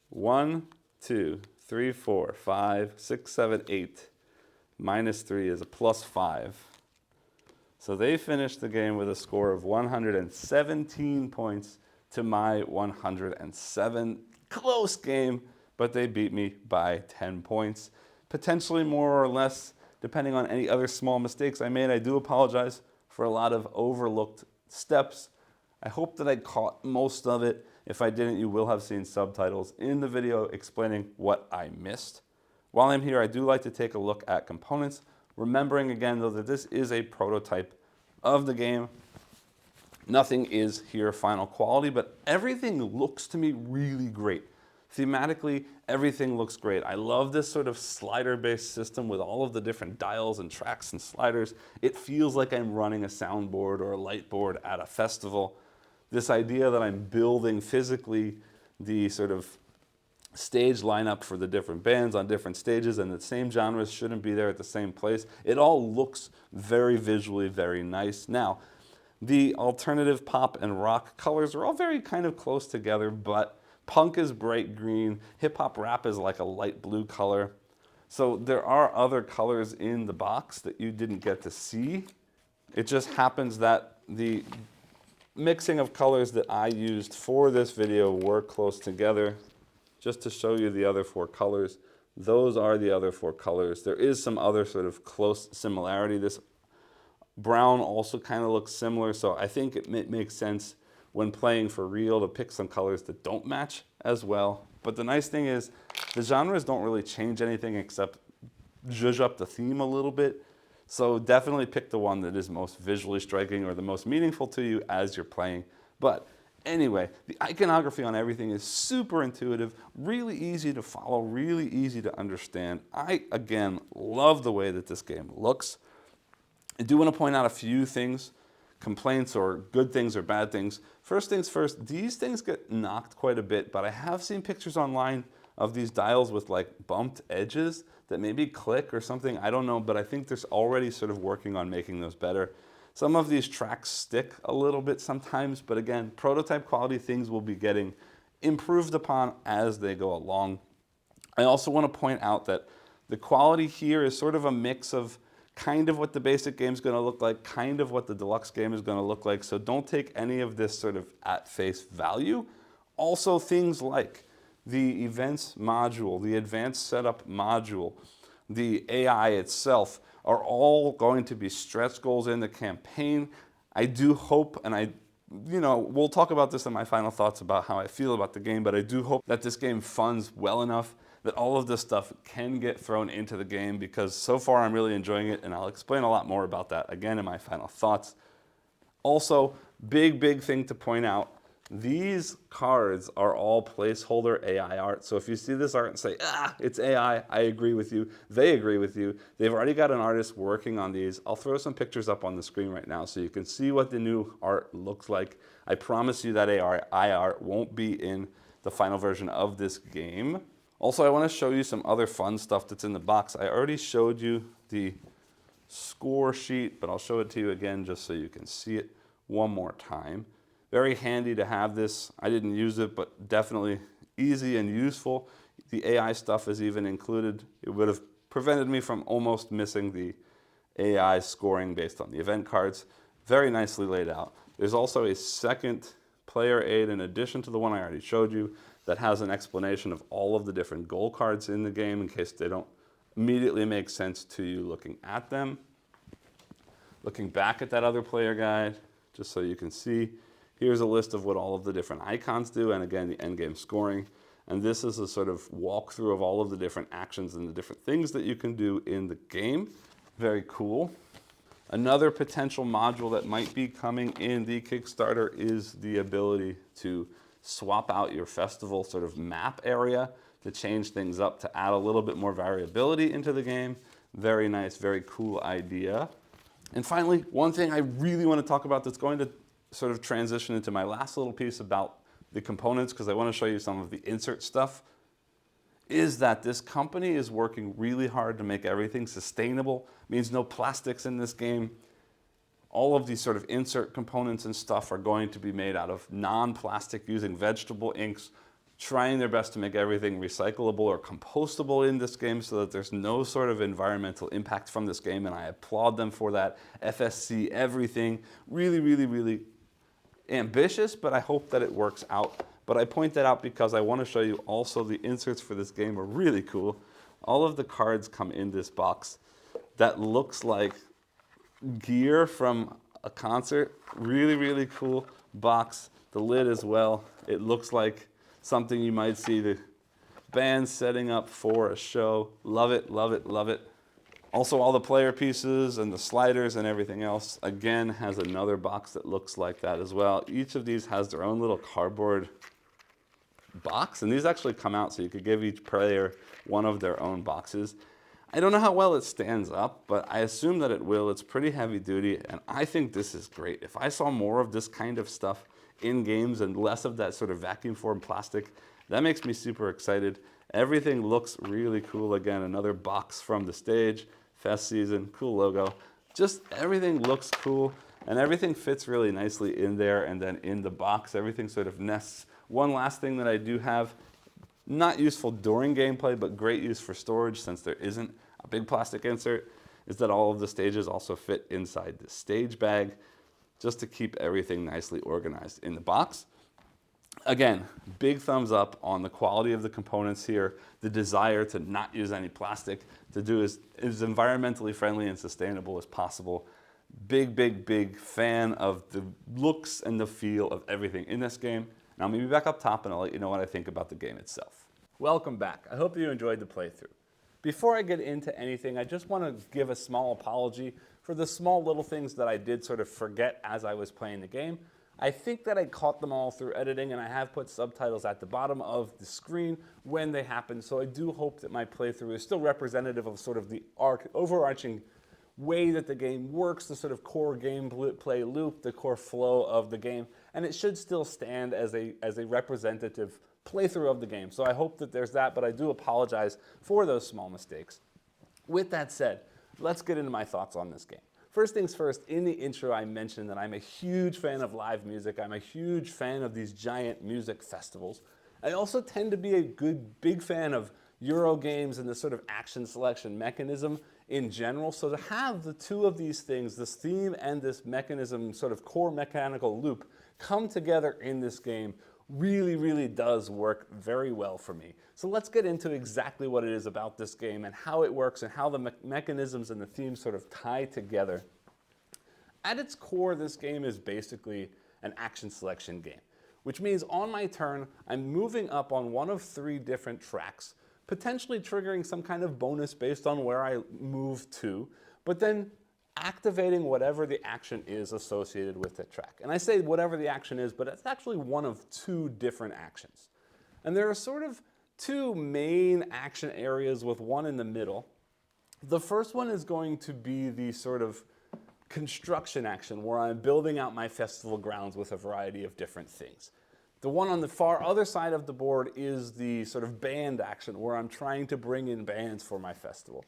1, 2, 3, 4, 5, 6, 7, 8. -3 is a +5. So they finished the game with a score of 117 points to my 107. Close game, but they beat me by 10 points. Potentially more or less, depending on any other small mistakes I made. I do apologize for a lot of overlooked steps. I hope that I caught most of it. If I didn't, you will have seen subtitles in the video explaining what I missed. While I'm here, I do like to take a look at components, remembering again, though, that this is a prototype of the game. Nothing is here final quality, but everything looks to me really great. Thematically, everything looks great. I love this sort of slider-based system with all of the different dials and tracks and sliders. It feels like I'm running a soundboard or a light board at a festival. This idea that I'm building physically the sort of stage lineup for the different bands on different stages, and the same genres shouldn't be there at the same place. It all looks very visually very nice. Now, the alternative pop and rock colors are all very kind of close together, but punk is bright green, hip-hop rap is like a light blue color. So there are other colors in the box that you didn't get to see. It just happens that the mixing of colors that I used for this video were close together. Just to show you the other 4 colors, those are the other 4 colors. There is some other sort of close similarity. This brown also kind of looks similar, so I think it makes sense when playing for real to pick some colors that don't match as well. But the nice thing is the genres don't really change anything except zhuzh up the theme a little bit. So definitely pick the one that is most visually striking or the most meaningful to you as you're playing. But anyway, the iconography on everything is super intuitive, really easy to follow, really easy to understand. I, again, love the way that this game looks. I do want to point out a few things, complaints or good things or bad things. First things first, these things get knocked quite a bit, but I have seen pictures online of these dials with like bumped edges that maybe click or something. I don't know, but I think there's already sort of working on making those better. Some of these tracks stick a little bit sometimes, but again, prototype quality things will be getting improved upon as they go along. I also want to point out that the quality here is sort of a mix of kind of what the basic game is going to look like, kind of what the deluxe game is going to look like. So don't take any of this sort of at face value. Also things like the events module, the advanced setup module, the AI itself are all going to be stretch goals in the campaign. I do hope, and we'll talk about this in my final thoughts about how I feel about the game, but I do hope that this game funds well enough that all of this stuff can get thrown into the game, because so far I'm really enjoying it, and I'll explain a lot more about that again in my final thoughts. Also, big thing to point out, these cards are all placeholder AI art. So if you see this art and say, it's AI, I agree with you. They agree with you. They've already got an artist working on these. I'll throw some pictures up on the screen right now so you can see what the new art looks like. I promise you that AI art won't be in the final version of this game. Also, I want to show you some other fun stuff that's in the box. I already showed you the score sheet, but I'll show it to you again just so you can see it one more time. Very handy to have this. I didn't use it, but definitely easy and useful. The AI stuff is even included. It would have prevented me from almost missing the AI scoring based on the event cards. Very nicely laid out. There's also a second player aid in addition to the one I already showed you that has an explanation of all of the different goal cards in the game in case they don't immediately make sense to you looking at them. Looking back at that other player guide, just so you can see, here's a list of what all of the different icons do, and again, the endgame scoring. And this is a sort of walkthrough of all of the different actions and the different things that you can do in the game. Very cool. Another potential module that might be coming in the Kickstarter is the ability to swap out your festival sort of map area to change things up, to add a little bit more variability into the game. Very nice, very cool idea. And finally, one thing I really want to talk about that's going to sort of transition into my last little piece about the components, because I want to show you some of the insert stuff, is that this company is working really hard to make everything sustainable. It means no plastics in this game. All of these sort of insert components and stuff are going to be made out of non-plastic using vegetable inks, trying their best to make everything recyclable or compostable in this game so that there's no sort of environmental impact from this game, and I applaud them for that. FSC, everything, really ambitious, but I hope that it works out. But I point that out because I want to show you also the inserts for this game are really cool. All of the cards come in this box that looks like gear from a concert. Really cool box. The lid as well. It looks like something you might see the band setting up for a show. Love it. Also, all the player pieces and the sliders and everything else, again, has another box that looks like that as well. Each of these has their own little cardboard box, and these actually come out, so you could give each player one of their own boxes. I don't know how well it stands up, but I assume that it will. It's pretty heavy duty, and I think this is great. If I saw more of this kind of stuff in games and less of that sort of vacuum form plastic, that makes me super excited. Everything looks really cool. Again, another box from the stage. Fest season, cool logo. Just everything looks cool, and everything fits really nicely in there, and then in the box, everything sort of nests. One last thing that I do have, not useful during gameplay, but great use for storage since there isn't a big plastic insert, is that all of the stages also fit inside the stage bag, just to keep everything nicely organized in the box. Again, big thumbs up on the quality of the components here, the desire to not use any plastic, to do as environmentally friendly and sustainable as possible. Big fan of the looks and the feel of everything in this game. Now maybe back up top and I'll let you know what I think about the game itself. Welcome back. I hope you enjoyed the playthrough. Before I get into anything, I just want to give a small apology for the small little things that I did sort of forget as I was playing the game. I think that I caught them all through editing, and I have put subtitles at the bottom of the screen when they happen, so I do hope that my playthrough is still representative of sort of the overarching way that the game works, the sort of core gameplay loop, the core flow of the game, and it should still stand as a representative playthrough of the game. So I hope that there's that, but I do apologize for those small mistakes. With that said, let's get into my thoughts on this game. First things first, in the intro I mentioned that I'm a huge fan of live music. I'm a huge fan of these giant music festivals. I also tend to be a big fan of Euro games and this sort of action selection mechanism in general. So to have the two of these things, this theme and this mechanism, sort of core mechanical loop, come together in this game really does work very well for me. So let's get into exactly what it is about this game and how it works and how the mechanisms and the themes sort of tie together. At its core, this game is basically an action selection game, which means on my turn, I'm moving up on one of 3 different tracks, potentially triggering some kind of bonus based on where I move to, but then activating whatever the action is associated with the track. And I say whatever the action is, but it's actually one of 2 different actions. And there are sort of 2 main action areas with one in the middle. The first one is going to be the sort of construction action where I'm building out my festival grounds with a variety of different things. The one on the far other side of the board is the sort of band action where I'm trying to bring in bands for my festival.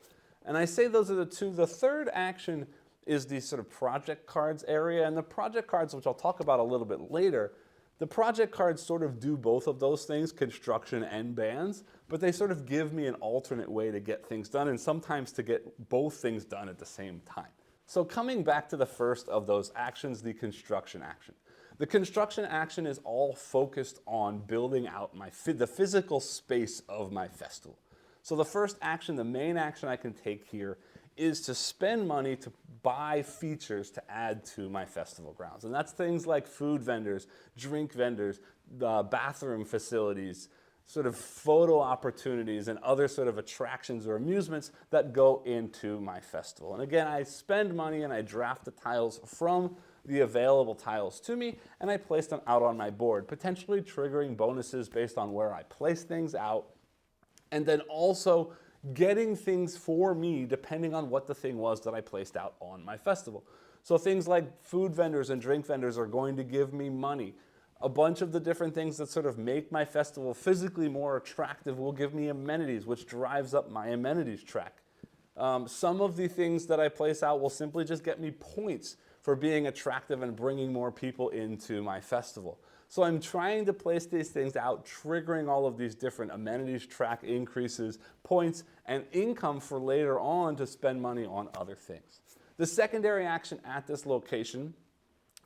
And I say those are the 2. The third action is the sort of project cards area, and the project cards, which I'll talk about a little bit later, the project cards sort of do both of those things, construction and bands, but they sort of give me an alternate way to get things done and sometimes to get both things done at the same time. So coming back to the first of those actions, the construction action. The construction action is all focused on building out the physical space of my festival. So the first action, the main action I can take here, is to spend money to buy features to add to my festival grounds. And that's things like food vendors, drink vendors, bathroom facilities, sort of photo opportunities, and other sort of attractions or amusements that go into my festival. And again, I spend money and I draft the tiles from the available tiles to me, and I place them out on my board, potentially triggering bonuses based on where I place things out, and then also getting things for me depending on what the thing was that I placed out on my festival. So things like food vendors and drink vendors are going to give me money. A bunch of the different things that sort of make my festival physically more attractive will give me amenities, which drives up my amenities track. Some of the things that I place out will simply just get me points for being attractive and bringing more people into my festival. So I'm trying to place these things out, triggering all of these different amenities track increases, points, and income for later on to spend money on other things. The secondary action at this location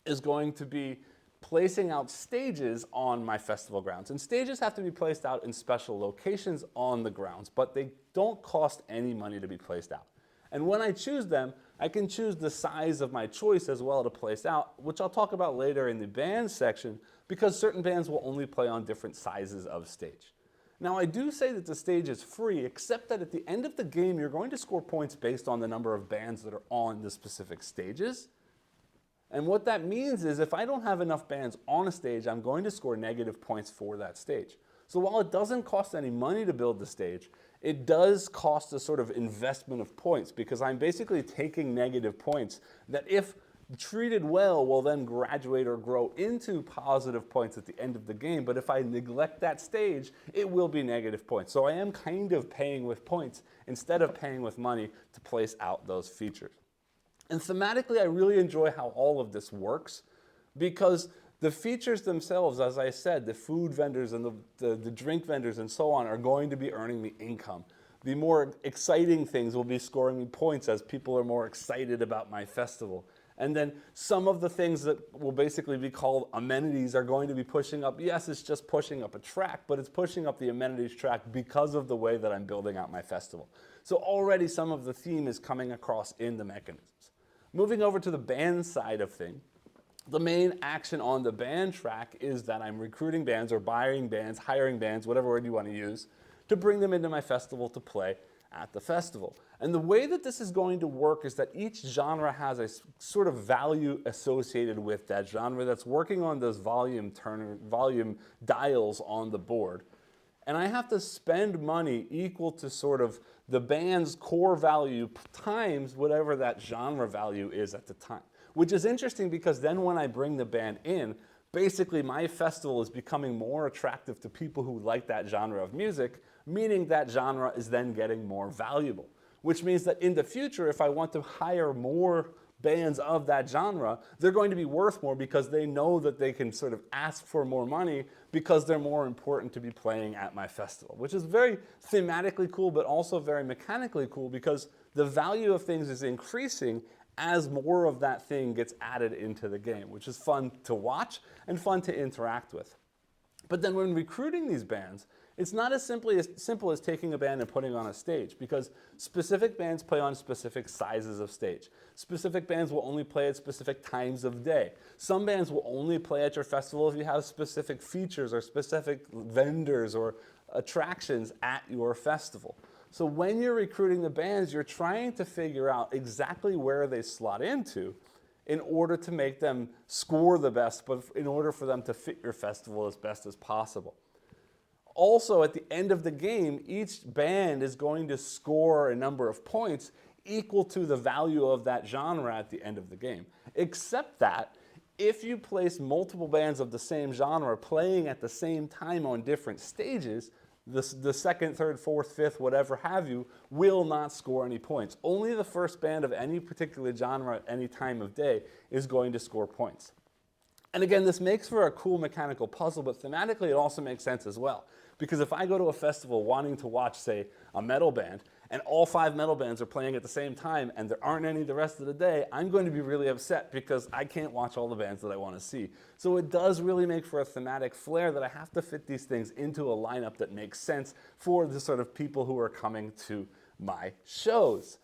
is going to be placing out stages on my festival grounds. And stages have to be placed out in special locations on the grounds, but they don't cost any money to be placed out. And when I choose them, I can choose the size of my choice as well to place out, which I'll talk about later in the band section, because certain bands will only play on different sizes of stage. Now, I do say that the stage is free, except that at the end of the game, you're going to score points based on the number of bands that are on the specific stages. And what that means is if I don't have enough bands on a stage, I'm going to score negative points for that stage. So while it doesn't cost any money to build the stage, it does cost a sort of investment of points, because I'm basically taking negative points that, if treated well, will then graduate or grow into positive points at the end of the game. But if I neglect that stage, it will be negative points. So I am kind of paying with points instead of paying with money to place out those features. And thematically, I really enjoy how all of this works, because the features themselves, as I said, the food vendors and the drink vendors and so on are going to be earning me income. The more exciting things will be scoring me points as people are more excited about my festival. And then some of the things that will basically be called amenities are going to be pushing up. Yes, it's just pushing up a track, but it's pushing up the amenities track because of the way that I'm building out my festival. So already some of the theme is coming across in the mechanisms. Moving over to the band side of things, the main action on the band track is that I'm recruiting bands or buying bands, hiring bands, whatever word you want to use, to bring them into my festival to play at the festival. And the way that this is going to work is that each genre has a sort of value associated with that genre that's working on those volume dials on the board. And I have to spend money equal to sort of the band's core value times whatever that genre value is at the time. Which is interesting, because then when I bring the band in, Basically, my festival is becoming more attractive to people who like that genre of music, meaning that genre is then getting more valuable. Which means that in the future, if I want to hire more bands of that genre, they're going to be worth more because they know that they can sort of ask for more money because they're more important to be playing at my festival, which is very thematically cool, but also very mechanically cool because the value of things is increasing as more of that thing gets added into the game, which is fun to watch and fun to interact with. But then when recruiting these bands, it's not as simple as taking a band and putting on a stage, because specific bands play on specific sizes of stage. Specific bands will only play at specific times of day. Some bands will only play at your festival if you have specific features or specific vendors or attractions at your festival. So when you're recruiting the bands, you're trying to figure out exactly where they slot into in order to make them score the best, but in order for them to fit your festival as best as possible. Also, at the end of the game, each band is going to score a number of points equal to the value of that genre at the end of the game. Except that if you place multiple bands of the same genre playing at the same time on different stages, the second, third, fourth, fifth, whatever have you, will not score any points. Only the first band of any particular genre at any time of day is going to score points. And again, this makes for a cool mechanical puzzle, but thematically it also makes sense as well. Because if I go to a festival wanting to watch, say, a metal band, and all 5 metal bands are playing at the same time, and there aren't any the rest of the day, I'm going to be really upset because I can't watch all the bands that I want to see. So it does really make for a thematic flair that I have to fit these things into a lineup that makes sense for the sort of people who are coming to my shows.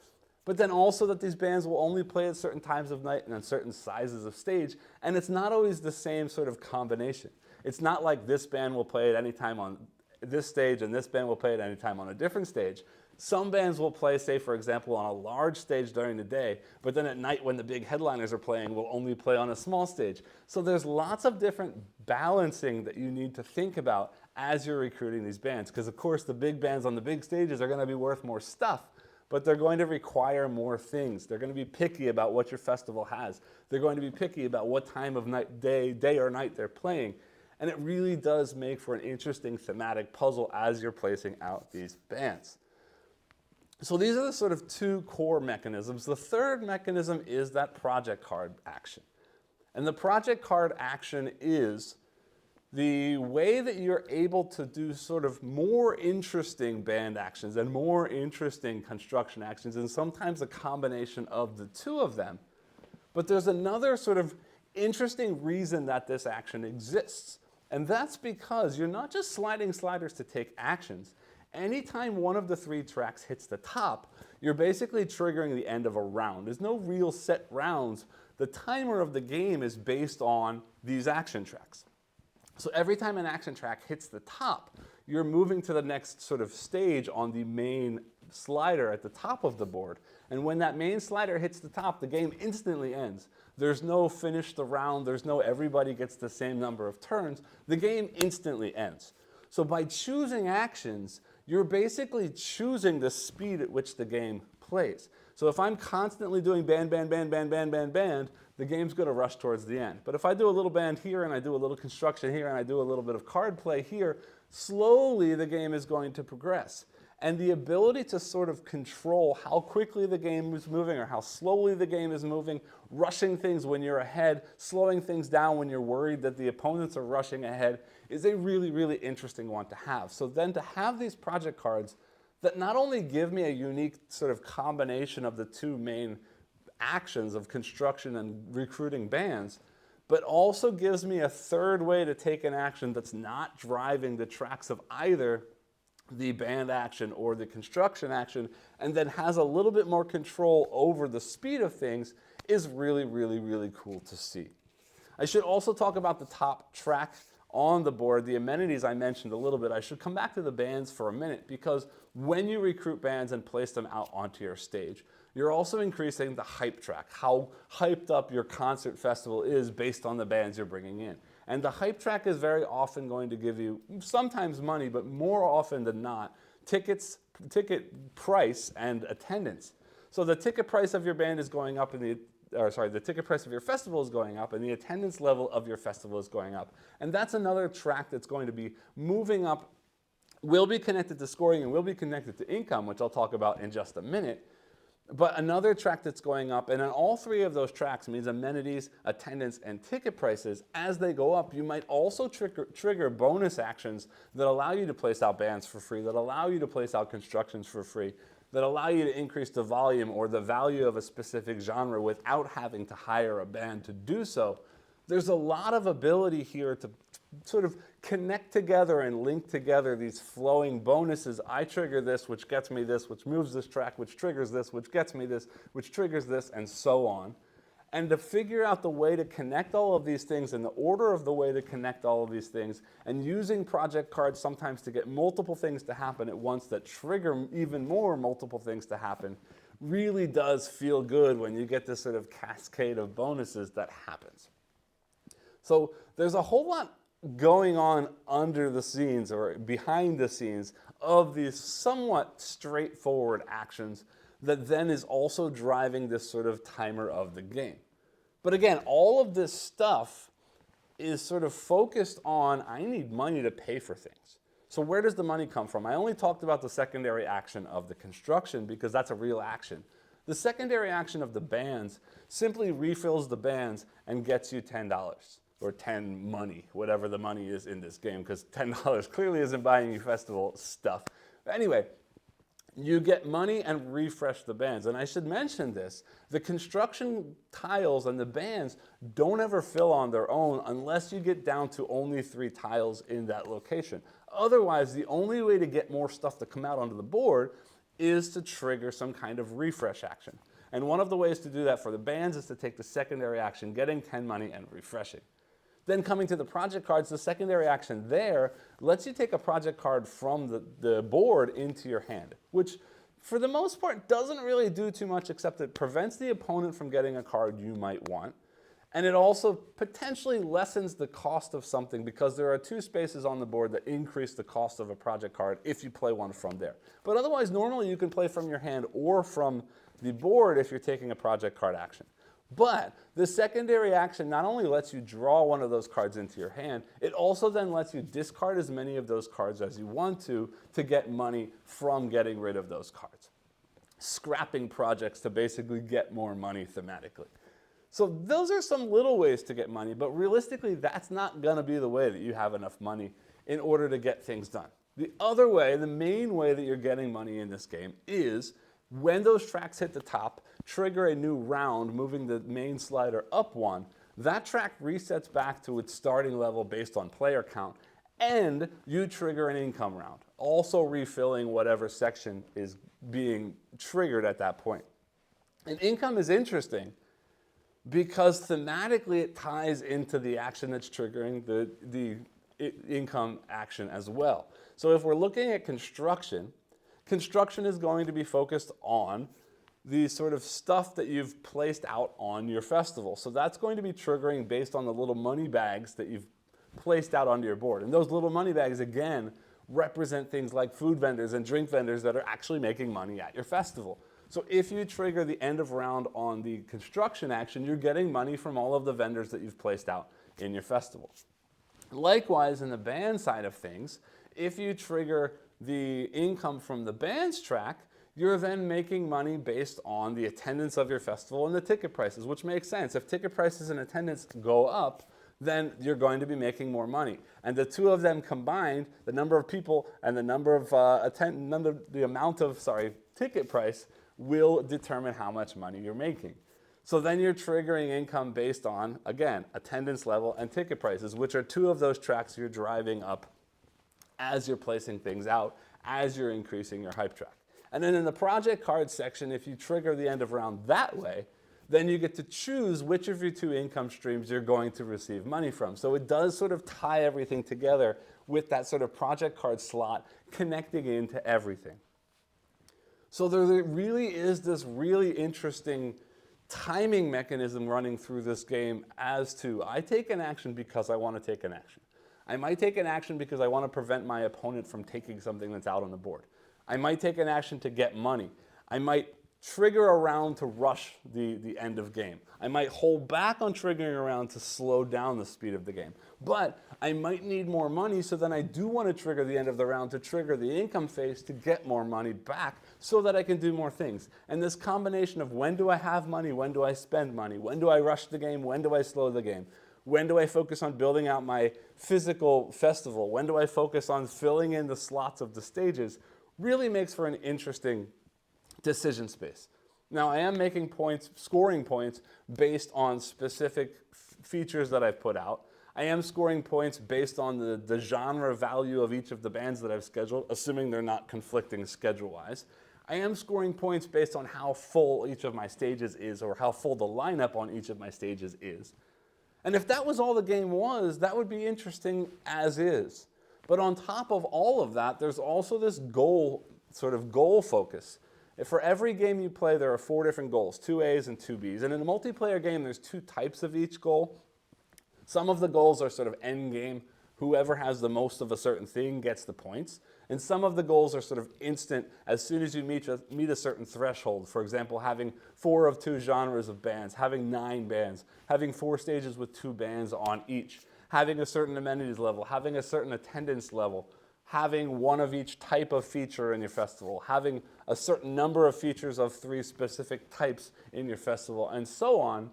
But then also that these bands will only play at certain times of night and on certain sizes of stage, and it's not always the same sort of combination. It's not like this band will play at any time on this stage and this band will play at any time on a different stage. Some bands will play, say, for example, on a large stage during the day, but then at night when the big headliners are playing, will only play on a small stage. So there's lots of different balancing that you need to think about as you're recruiting these bands, because of course the big bands on the big stages are going to be worth more stuff, but they're going to require more things. They're going to be picky about what your festival has. They're going to be picky about what time of night, day or night they're playing. And it really does make for an interesting thematic puzzle as you're placing out these bands. So these are the sort of 2 core mechanisms. The third mechanism is that project card action. And the project card action is the way that you're able to do sort of more interesting band actions and more interesting construction actions, and sometimes a combination of the 2 of them. But there's another sort of interesting reason that this action exists. And that's because you're not just sliding sliders to take actions. Anytime one of the 3 tracks hits the top, you're basically triggering the end of a round. There's no real set rounds. The timer of the game is based on these action tracks. So every time an action track hits the top, you're moving to the next sort of stage on the main slider at the top of the board. And when that main slider hits the top, the game instantly ends. There's no finish the round. There's no everybody gets the same number of turns. The game instantly ends. So by choosing actions, you're basically choosing the speed at which the game plays. So if I'm constantly doing band, the game's going to rush towards the end. But if I do a little band here and I do a little construction here and I do a little bit of card play here, slowly the game is going to progress. And the ability to sort of control how quickly the game is moving or how slowly the game is moving, rushing things when you're ahead, slowing things down when you're worried that the opponents are rushing ahead, is a really, really interesting one to have. So then to have these project cards that not only give me a unique sort of combination of the 2 main actions of construction and recruiting bands, but also gives me a third way to take an action that's not driving the tracks of either the band action or the construction action, and then has a little bit more control over the speed of things, is really, really, really cool to see. I should also talk about the top track on the board, the amenities I mentioned a little bit. I should come back to the bands for a minute, because when you recruit bands and place them out onto your stage, you're also increasing the hype track, how hyped up your concert festival is based on the bands you're bringing in. And the hype track is very often going to give you sometimes money, but more often than not, ticket price and attendance. So the ticket price of your band is going up and the the ticket price of your festival is going up and the attendance level of your festival is going up. And that's another track that's going to be moving up, will be connected to scoring and will be connected to income, which I'll talk about in just a minute. But another track that's going up, and on all three of those tracks means amenities, attendance, and ticket prices. As they go up, you might also trigger bonus actions that allow you to place out bands for free, that allow you to place out constructions for free, that allow you to increase the volume or the value of a specific genre without having to hire a band to do so. There's a lot of ability here to sort of connect together and link together these flowing bonuses. I trigger this, which gets me this, which moves this track, which triggers this, which gets me this, which triggers this, and so on. And to figure out the way to connect all of these things and the order of the way to connect all of these things, and using project cards sometimes to get multiple things to happen at once that trigger even more multiple things to happen, really does feel good when you get this sort of cascade of bonuses that happens. So there's a whole lot going on under the scenes or behind the scenes of these somewhat straightforward actions that then is also driving this sort of timer of the game. But again, all of this stuff is sort of focused on, I need money to pay for things. So where does the money come from? I only talked about the secondary action of the construction because that's a real action. The secondary action of the bands simply refills the bands and gets you $10. Or 10 money, whatever the money is in this game, because $10 clearly isn't buying you festival stuff. But anyway, you get money and refresh the bands. And I should mention this, the construction tiles and the bands don't ever fill on their own unless you get down to only 3 tiles in that location. Otherwise, the only way to get more stuff to come out onto the board is to trigger some kind of refresh action. And one of the ways to do that for the bands is to take the secondary action, getting 10 money and refreshing. Then coming to the project cards, the secondary action there lets you take a project card from the board into your hand, which for the most part doesn't really do too much except it prevents the opponent from getting a card you might want. And it also potentially lessens the cost of something because there are 2 spaces on the board that increase the cost of a project card if you play one from there. But otherwise, normally you can play from your hand or from the board if you're taking a project card action. But the secondary action not only lets you draw one of those cards into your hand, it also then lets you discard as many of those cards as you want to get money from getting rid of those cards. Scrapping projects to basically get more money thematically. So those are some little ways to get money, but realistically, that's not going to be the way that you have enough money in order to get things done. The other way, the main way that you're getting money in this game is when those tracks hit the top, trigger a new round, moving the main slider up 1, that track resets back to its starting level based on player count, and you trigger an income round, also refilling whatever section is being triggered at that point. And income is interesting because thematically it ties into the action that's triggering the income action as well. So if we're looking at construction, construction is going to be focused on the sort of stuff that you've placed out on your festival. So that's going to be triggering based on the little money bags that you've placed out onto your board. And those little money bags, again, represent things like food vendors and drink vendors that are actually making money at your festival. So if you trigger the end of round on the construction action, you're getting money from all of the vendors that you've placed out in your festival. Likewise, in the band side of things, if you trigger the income from the band's track, you're then making money based on the attendance of your festival and the ticket prices, which makes sense. If ticket prices and attendance go up, then you're going to be making more money. And the two of them combined, the number of people and the number of the amount of ticket price will determine how much money you're making. So then you're triggering income based on, again, attendance level and ticket prices, which are 2 of those tracks you're driving up as you're placing things out, as you're increasing your hype track. And then in the project card section, if you trigger the end of round that way, then you get to choose which of your 2 income streams you're going to receive money from. So it does sort of tie everything together with that sort of project card slot connecting into everything. So there really is this really interesting timing mechanism running through this game as to, I take an action because I want to take an action. I might take an action because I want to prevent my opponent from taking something that's out on the board. I might take an action to get money. I might trigger a round to rush the end of game. I might hold back on triggering a round to slow down the speed of the game. But I might need more money, so then I do want to trigger the end of the round to trigger the income phase to get more money back so that I can do more things. And this combination of when do I have money, when do I spend money, when do I rush the game, when do I slow the game, when do I focus on building out my physical festival, when do I focus on filling in the slots of the stages, really makes for an interesting decision space. Now, I am making points, scoring points, based on specific features that I've put out. I am scoring points based on the genre value of each of the bands that I've scheduled, assuming they're not conflicting schedule-wise. I am scoring points based on how full each of my stages is, or how full the lineup on each of my stages is. And if that was all the game was, that would be interesting as is. But on top of all of that, there's also this goal, sort of goal focus. For every game you play, there are 4 different goals, 2 A's and 2 B's. And in a multiplayer game, there's 2 types of each goal. Some of the goals are sort of end game. Whoever has the most of a certain thing gets the points. And some of the goals are sort of instant as soon as you meet a certain threshold. For example, having 4 of 2 genres of bands, having 9 bands, having 4 stages with 2 bands on each, having a certain amenities level, having a certain attendance level, having 1 of each type of feature in your festival, having a certain number of features of 3 specific types in your festival, and so on.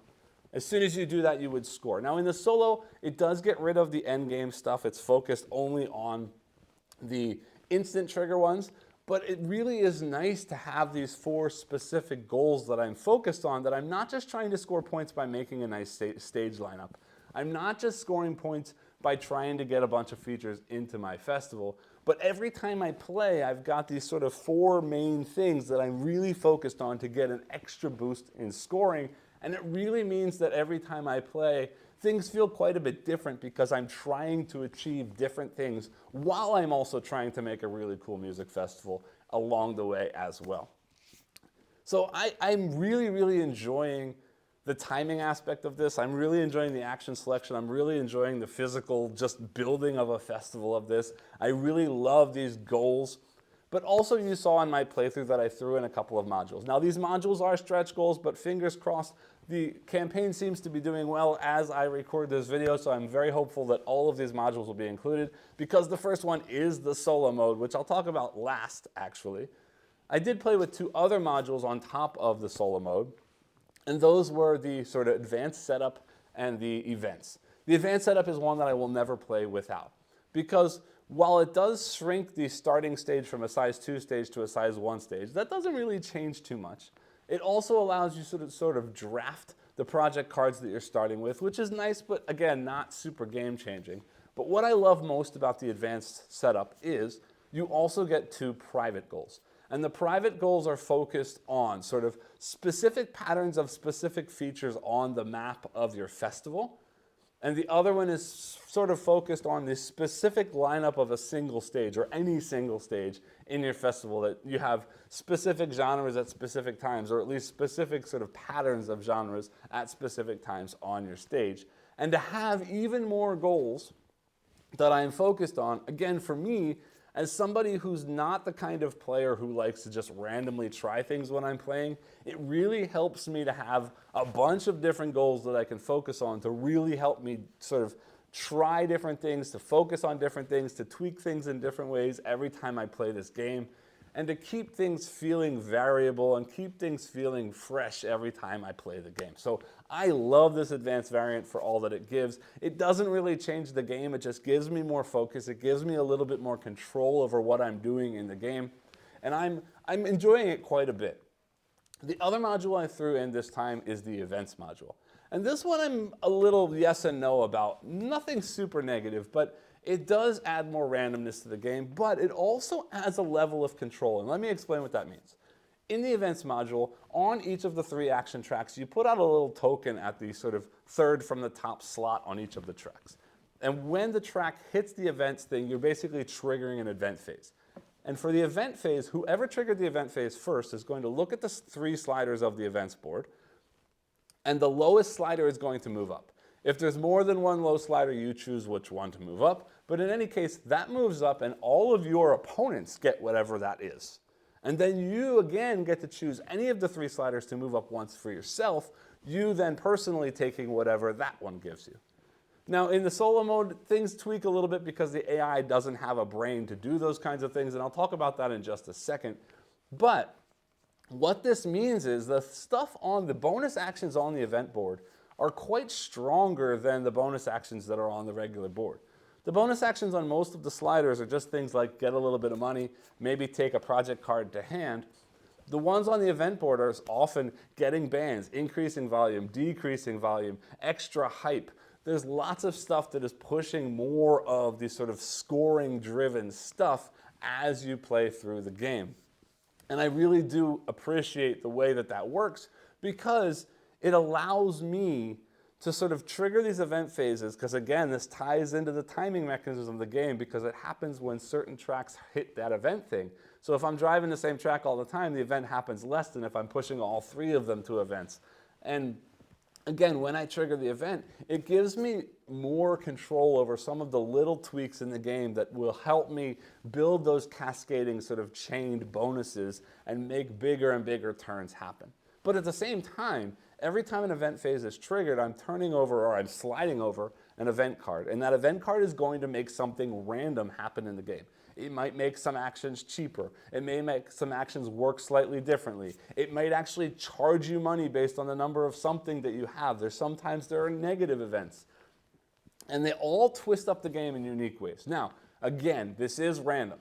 As soon as you do that, you would score. Now in the solo, it does get rid of the end game stuff. It's focused only on the instant trigger ones, but it really is nice to have these 4 specific goals that I'm focused on, that I'm not just trying to score points by making a nice stage lineup. I'm not just scoring points by trying to get a bunch of features into my festival, but every time I play, I've got these sort of 4 main things that I'm really focused on to get an extra boost in scoring. And it really means that every time I play, things feel quite a bit different because I'm trying to achieve different things while I'm also trying to make a really cool music festival along the way as well. So I'm really, really enjoying the timing aspect of this. I'm really enjoying the action selection. I'm really enjoying the physical just building of a festival of this. I really love these goals. But also you saw in my playthrough that I threw in a couple of modules. Now these modules are stretch goals, but fingers crossed, the campaign seems to be doing well as I record this video, so I'm very hopeful that all of these modules will be included, because the first one is the solo mode, which I'll talk about last, actually. I did play with 2 other modules on top of the solo mode, and those were the sort of advanced setup and the events. The advanced setup is one that I will never play without, because while it does shrink the starting stage from a size 2 stage to a size 1 stage, that doesn't really change too much. It also allows you to sort of draft the project cards that you're starting with, which is nice, but again, not super game changing. But what I love most about the advanced setup is you also get 2 private goals. And the private goals are focused on sort of specific patterns of specific features on the map of your festival. And the other one is sort of focused on the specific lineup of a single stage, or any single stage in your festival, that you have specific genres at specific times, or at least specific sort of patterns of genres at specific times on your stage. And to have even more goals that I'm focused on, again, for me, as somebody who's not the kind of player who likes to just randomly try things when I'm playing, it really helps me to have a bunch of different goals that I can focus on to really help me sort of try different things, to focus on different things, to tweak things in different ways every time I play this game, and to keep things feeling variable and keep things feeling fresh every time I play the game. So I love this advanced variant for all that it gives. It doesn't really change the game, it just gives me more focus, it gives me a little bit more control over what I'm doing in the game, and I'm enjoying it quite a bit. The other module I threw in this time is the events module. And this one I'm a little yes and no about. Nothing super negative, but it does add more randomness to the game, but it also adds a level of control. And let me explain what that means. In the events module, on each of the 3 action tracks, you put out a little token at the sort of 3rd from the top slot on each of the tracks. And when the track hits the events thing, you're basically triggering an event phase. And for the event phase, whoever triggered the event phase first is going to look at the 3 sliders of the events board, and the lowest slider is going to move up. If there's more than 1 low slider, you choose which one to move up. But in any case, that moves up, and all of your opponents get whatever that is. And then you, again, get to choose any of the 3 sliders to move up once for yourself, you then personally taking whatever that one gives you. Now, in the solo mode, things tweak a little bit because the AI doesn't have a brain to do those kinds of things, and I'll talk about that in just a second. But what this means is the stuff on the bonus actions on the event board are quite stronger than the bonus actions that are on the regular board. The bonus actions on most of the sliders are just things like get a little bit of money, maybe take a project card to hand. The ones on the event board are often getting bans, increasing volume, decreasing volume, extra hype. There's lots of stuff that is pushing more of the sort of scoring-driven stuff as you play through the game. And I really do appreciate the way that that works because it allows me to sort of trigger these event phases, because again, this ties into the timing mechanism of the game because it happens when certain tracks hit that event thing. So if I'm driving the same track all the time, the event happens less than if I'm pushing all 3 of them to events. And again, when I trigger the event, it gives me more control over some of the little tweaks in the game that will help me build those cascading sort of chained bonuses and make bigger and bigger turns happen. But at the same time, every time an event phase is triggered, I'm turning over or I'm sliding over an event card. And that event card is going to make something random happen in the game. It might make some actions cheaper. It may make some actions work slightly differently. It might actually charge you money based on the number of something that you have. Sometimes there are negative events. And they all twist up the game in unique ways. Now, again, this is random.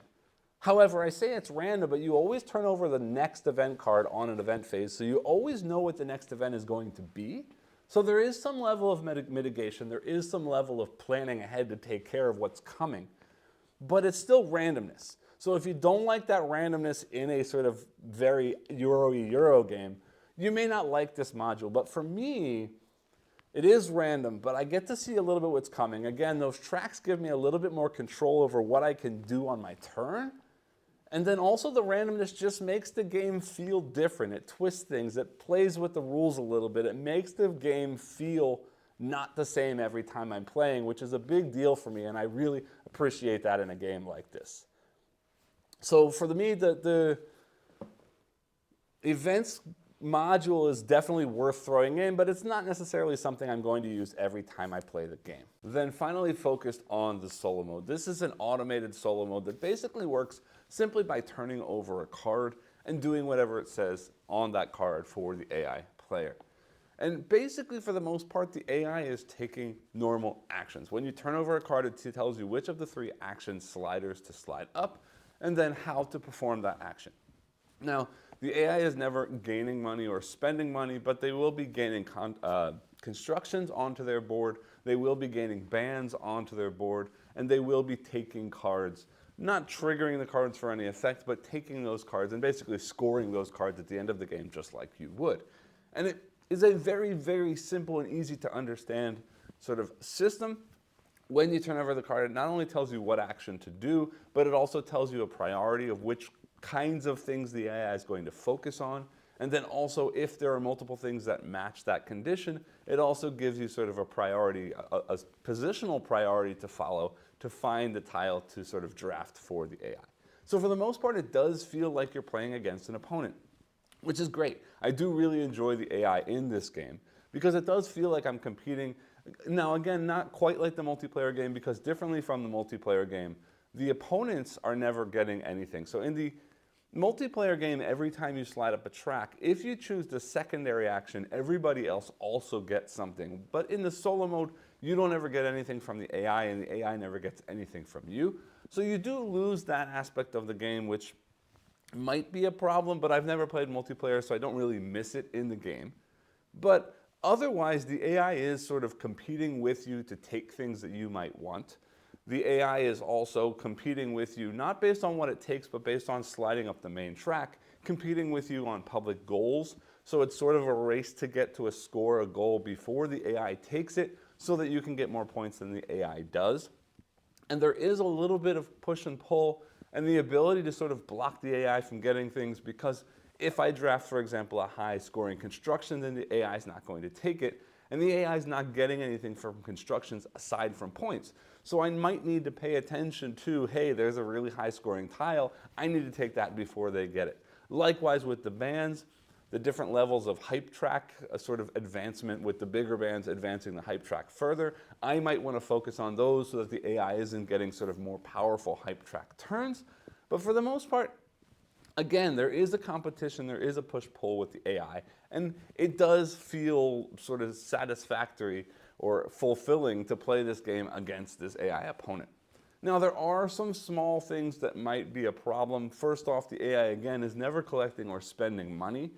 However, I say it's random, but you always turn over the next event card on an event phase, so you always know what the next event is going to be. So there is some level of mitigation. There is some level of planning ahead to take care of what's coming. But it's still randomness. So if you don't like that randomness in a sort of very Euro game, you may not like this module. But for me, it is random, but I get to see a little bit what's coming. Again, those tracks give me a little bit more control over what I can do on my turn. And then also the randomness just makes the game feel different. It twists things. It plays with the rules a little bit. It makes the game feel not the same every time I'm playing, which is a big deal for me, and I really appreciate that in a game like this. So for me, the events module is definitely worth throwing in, but it's not necessarily something I'm going to use every time I play the game. Then finally focused on the solo mode. This is an automated solo mode that basically works simply by turning over a card and doing whatever it says on that card for the AI player. And basically, for the most part, the AI is taking normal actions. When you turn over a card, it tells you which of the 3 action sliders to slide up, and then how to perform that action. Now, the AI is never gaining money or spending money, but they will be gaining constructions onto their board, they will be gaining bans onto their board, and they will be taking cards, not triggering the cards for any effect, but taking those cards and basically scoring those cards at the end of the game just like you would. And it is a very, very simple and easy to understand sort of system. When you turn over the card, it not only tells you what action to do, but it also tells you a priority of which kinds of things the AI is going to focus on. And then also, if there are multiple things that match that condition, it also gives you sort of a priority, a positional priority to follow to find the tile to sort of draft for the AI. So for the most part, it does feel like you're playing against an opponent, which is great. I do really enjoy the AI in this game because it does feel like I'm competing. Now, again, not quite like the multiplayer game, because differently from the multiplayer game, the opponents are never getting anything. So in the multiplayer game, every time you slide up a track, if you choose the secondary action, everybody else also gets something. But in the solo mode, you don't ever get anything from the AI, and the AI never gets anything from you. So you do lose that aspect of the game, which might be a problem, but I've never played multiplayer, so I don't really miss it in the game. But otherwise, the AI is sort of competing with you to take things that you might want. The AI is also competing with you, not based on what it takes, but based on sliding up the main track, competing with you on public goals. So it's sort of a race to get to a score, a goal, before the AI takes it, so that you can get more points than the AI does. And there is a little bit of push and pull and the ability to sort of block the AI from getting things, because if I draft, for example, a high scoring construction, then the AI is not going to take it, and the AI is not getting anything from constructions aside from points. So I might need to pay attention to, hey, there's a really high scoring tile, I need to take that before they get it. Likewise with the bands, the different levels of hype track, a sort of advancement with the bigger bands advancing the hype track further. I might want to focus on those so that the AI isn't getting sort of more powerful hype track turns. But for the most part, again, there is a competition, there is a push-pull with the AI, and it does feel sort of satisfactory or fulfilling to play this game against this AI opponent. Now, there are some small things that might be a problem. First off, the AI, again, is never collecting or spending money.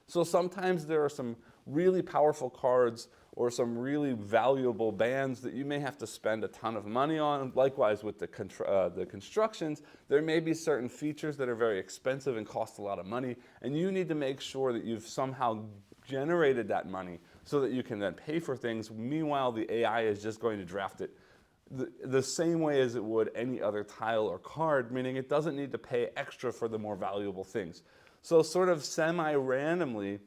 So sometimes there are some really powerful cards or some really valuable bands that you may have to spend a ton of money on. Likewise with the constructions, there may be certain features that are very expensive and cost a lot of money, and you need to make sure that you've somehow generated that money so that you can then pay for things. Meanwhile, the AI is just going to draft it the same way as it would any other tile or card, meaning it doesn't need to pay extra for the more valuable things. So sort of semi-randomly,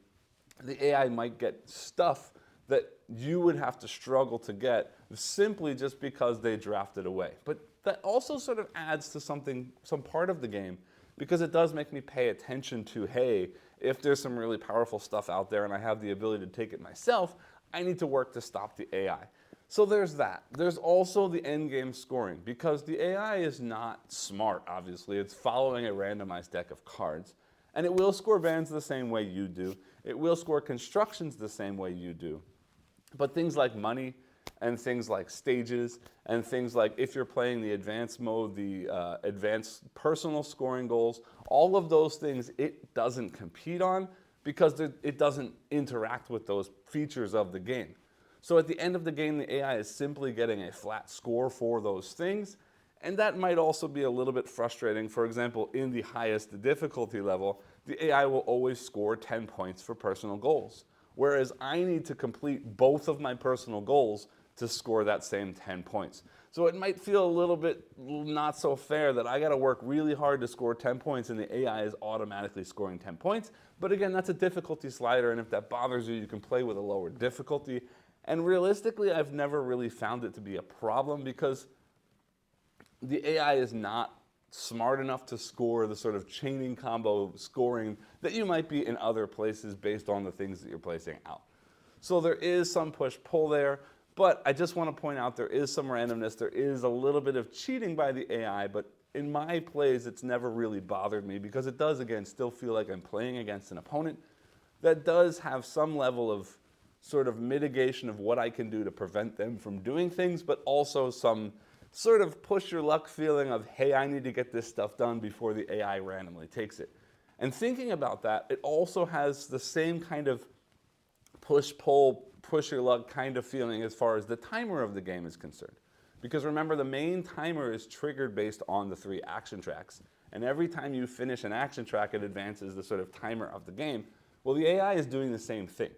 the AI might get stuff that you would have to struggle to get simply just because they drafted away. But that also sort of adds to some part of the game, because it does make me pay attention to, hey, if there's some really powerful stuff out there and I have the ability to take it myself, I need to work to stop the AI. So there's that. There's also the end game scoring, because the AI is not smart, obviously. It's following a randomized deck of cards. And it will score bands the same way you do. It will score constructions the same way you do. But things like money and things like stages and things like if you're playing the advanced mode, the advanced personal scoring goals, all of those things it doesn't compete on because it doesn't interact with those features of the game. So at the end of the game, the AI is simply getting a flat score for those things. And that might also be a little bit frustrating. For example, in the highest difficulty level, the AI will always score 10 points for personal goals. Whereas I need to complete both of my personal goals to score that same 10 points. So it might feel a little bit not so fair that I got to work really hard to score 10 points and the AI is automatically scoring 10 points. But again, that's a difficulty slider, and if that bothers you, you can play with a lower difficulty. And realistically, I've never really found it to be a problem because the AI is not smart enough to score the sort of chaining combo scoring that you might be in other places based on the things that you're placing out. So there is some push-pull there, but I just want to point out there is some randomness. There is a little bit of cheating by the AI, but in my plays, it's never really bothered me because it does, again, still feel like I'm playing against an opponent that does have some level of sort of mitigation of what I can do to prevent them from doing things, but also some sort of push your luck feeling of, hey, I need to get this stuff done before the AI randomly takes it. And thinking about that, it also has the same kind of push-pull, push your luck kind of feeling as far as the timer of the game is concerned. Because remember, the main timer is triggered based on the 3 action tracks. And every time you finish an action track, it advances the sort of timer of the game. Well, the AI is doing the same thing,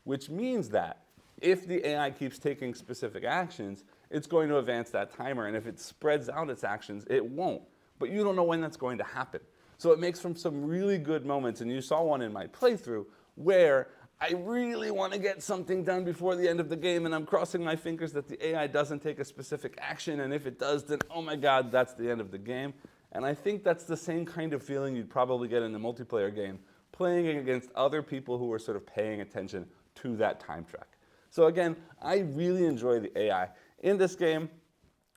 which means that if the AI keeps taking specific actions, it's going to advance that timer. And if it spreads out its actions, it won't. But you don't know when that's going to happen. So it makes for some really good moments. And you saw one in my playthrough where I really want to get something done before the end of the game, and I'm crossing my fingers that the AI doesn't take a specific action, and if it does, then oh my god, that's the end of the game. And I think that's the same kind of feeling you'd probably get in a multiplayer game, playing against other people who are sort of paying attention to that time track. So again, I really enjoy the AI. In this game,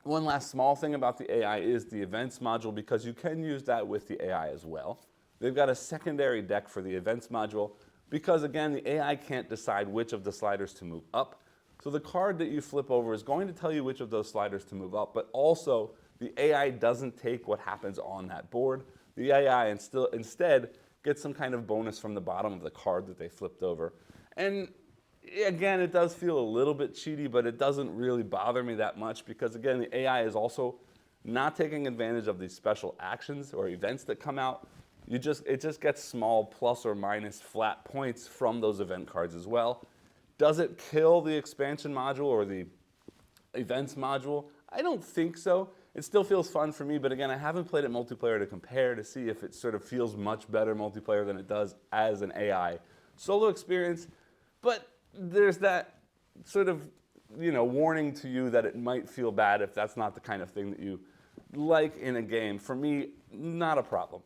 one last small thing about the AI is the events module, because you can use that with the AI as well. They've got a secondary deck for the events module, because again, the AI can't decide which of the sliders to move up. So the card that you flip over is going to tell you which of those sliders to move up, but also the AI doesn't take what happens on that board. The AI instead gets some kind of bonus from the bottom of the card that they flipped over. And again, it does feel a little bit cheaty, but it doesn't really bother me that much because again, the AI is also not taking advantage of these special actions or events that come out. It just gets small plus or minus flat points from those event cards as well. Does it kill the expansion module or the events module? I don't think so. It still feels fun for me, but again, I haven't played it multiplayer to compare to see if it sort of feels much better multiplayer than it does as an AI solo experience. But there's that sort of, warning to you that it might feel bad if that's not the kind of thing that you like in a game. For me, not a problem.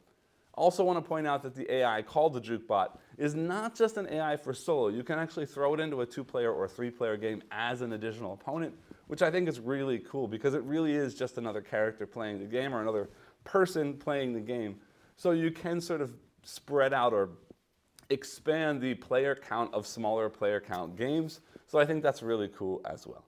Also want to point out that the AI called the Jukebot is not just an AI for solo. You can actually throw it into a 2-player or 3-player game as an additional opponent, which I think is really cool because it really is just another character playing the game or another person playing the game. So you can sort of spread out or expand the player count of smaller player count games. So I think that's really cool as well.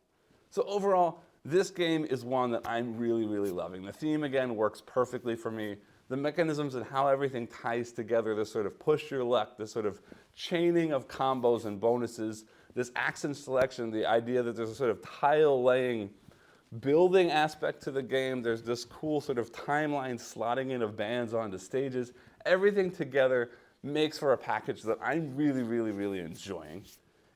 So overall, this game is one that I'm really, really loving. The theme, again, works perfectly for me. The mechanisms and how everything ties together, this sort of push your luck, this sort of chaining of combos and bonuses, this action selection, the idea that there's a sort of tile laying building aspect to the game. There's this cool sort of timeline slotting in of bands onto stages. Everything together makes for a package that I'm really, really, really enjoying.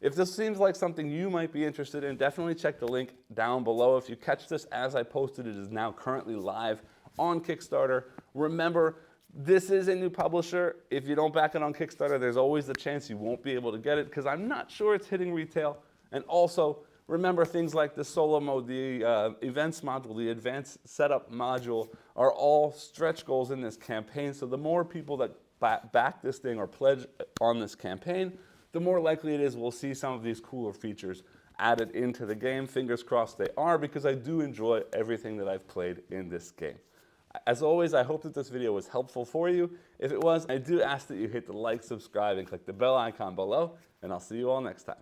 If this seems like something you might be interested in, definitely check the link down below. If you catch this as I posted, it is now currently live on Kickstarter. Remember, this is a new publisher. If you don't back it on Kickstarter, there's always the chance you won't be able to get it because I'm not sure it's hitting retail. And also, remember things like the solo mode, the events module, the advanced setup module are all stretch goals in this campaign. So the more people that back this thing or pledge on this campaign, the more likely it is we'll see some of these cooler features added into the game. Fingers crossed they are, because I do enjoy everything that I've played in this game. As always, I hope that this video was helpful for you. If it was, I do ask that you hit the like, subscribe, and click the bell icon below, and I'll see you all next time.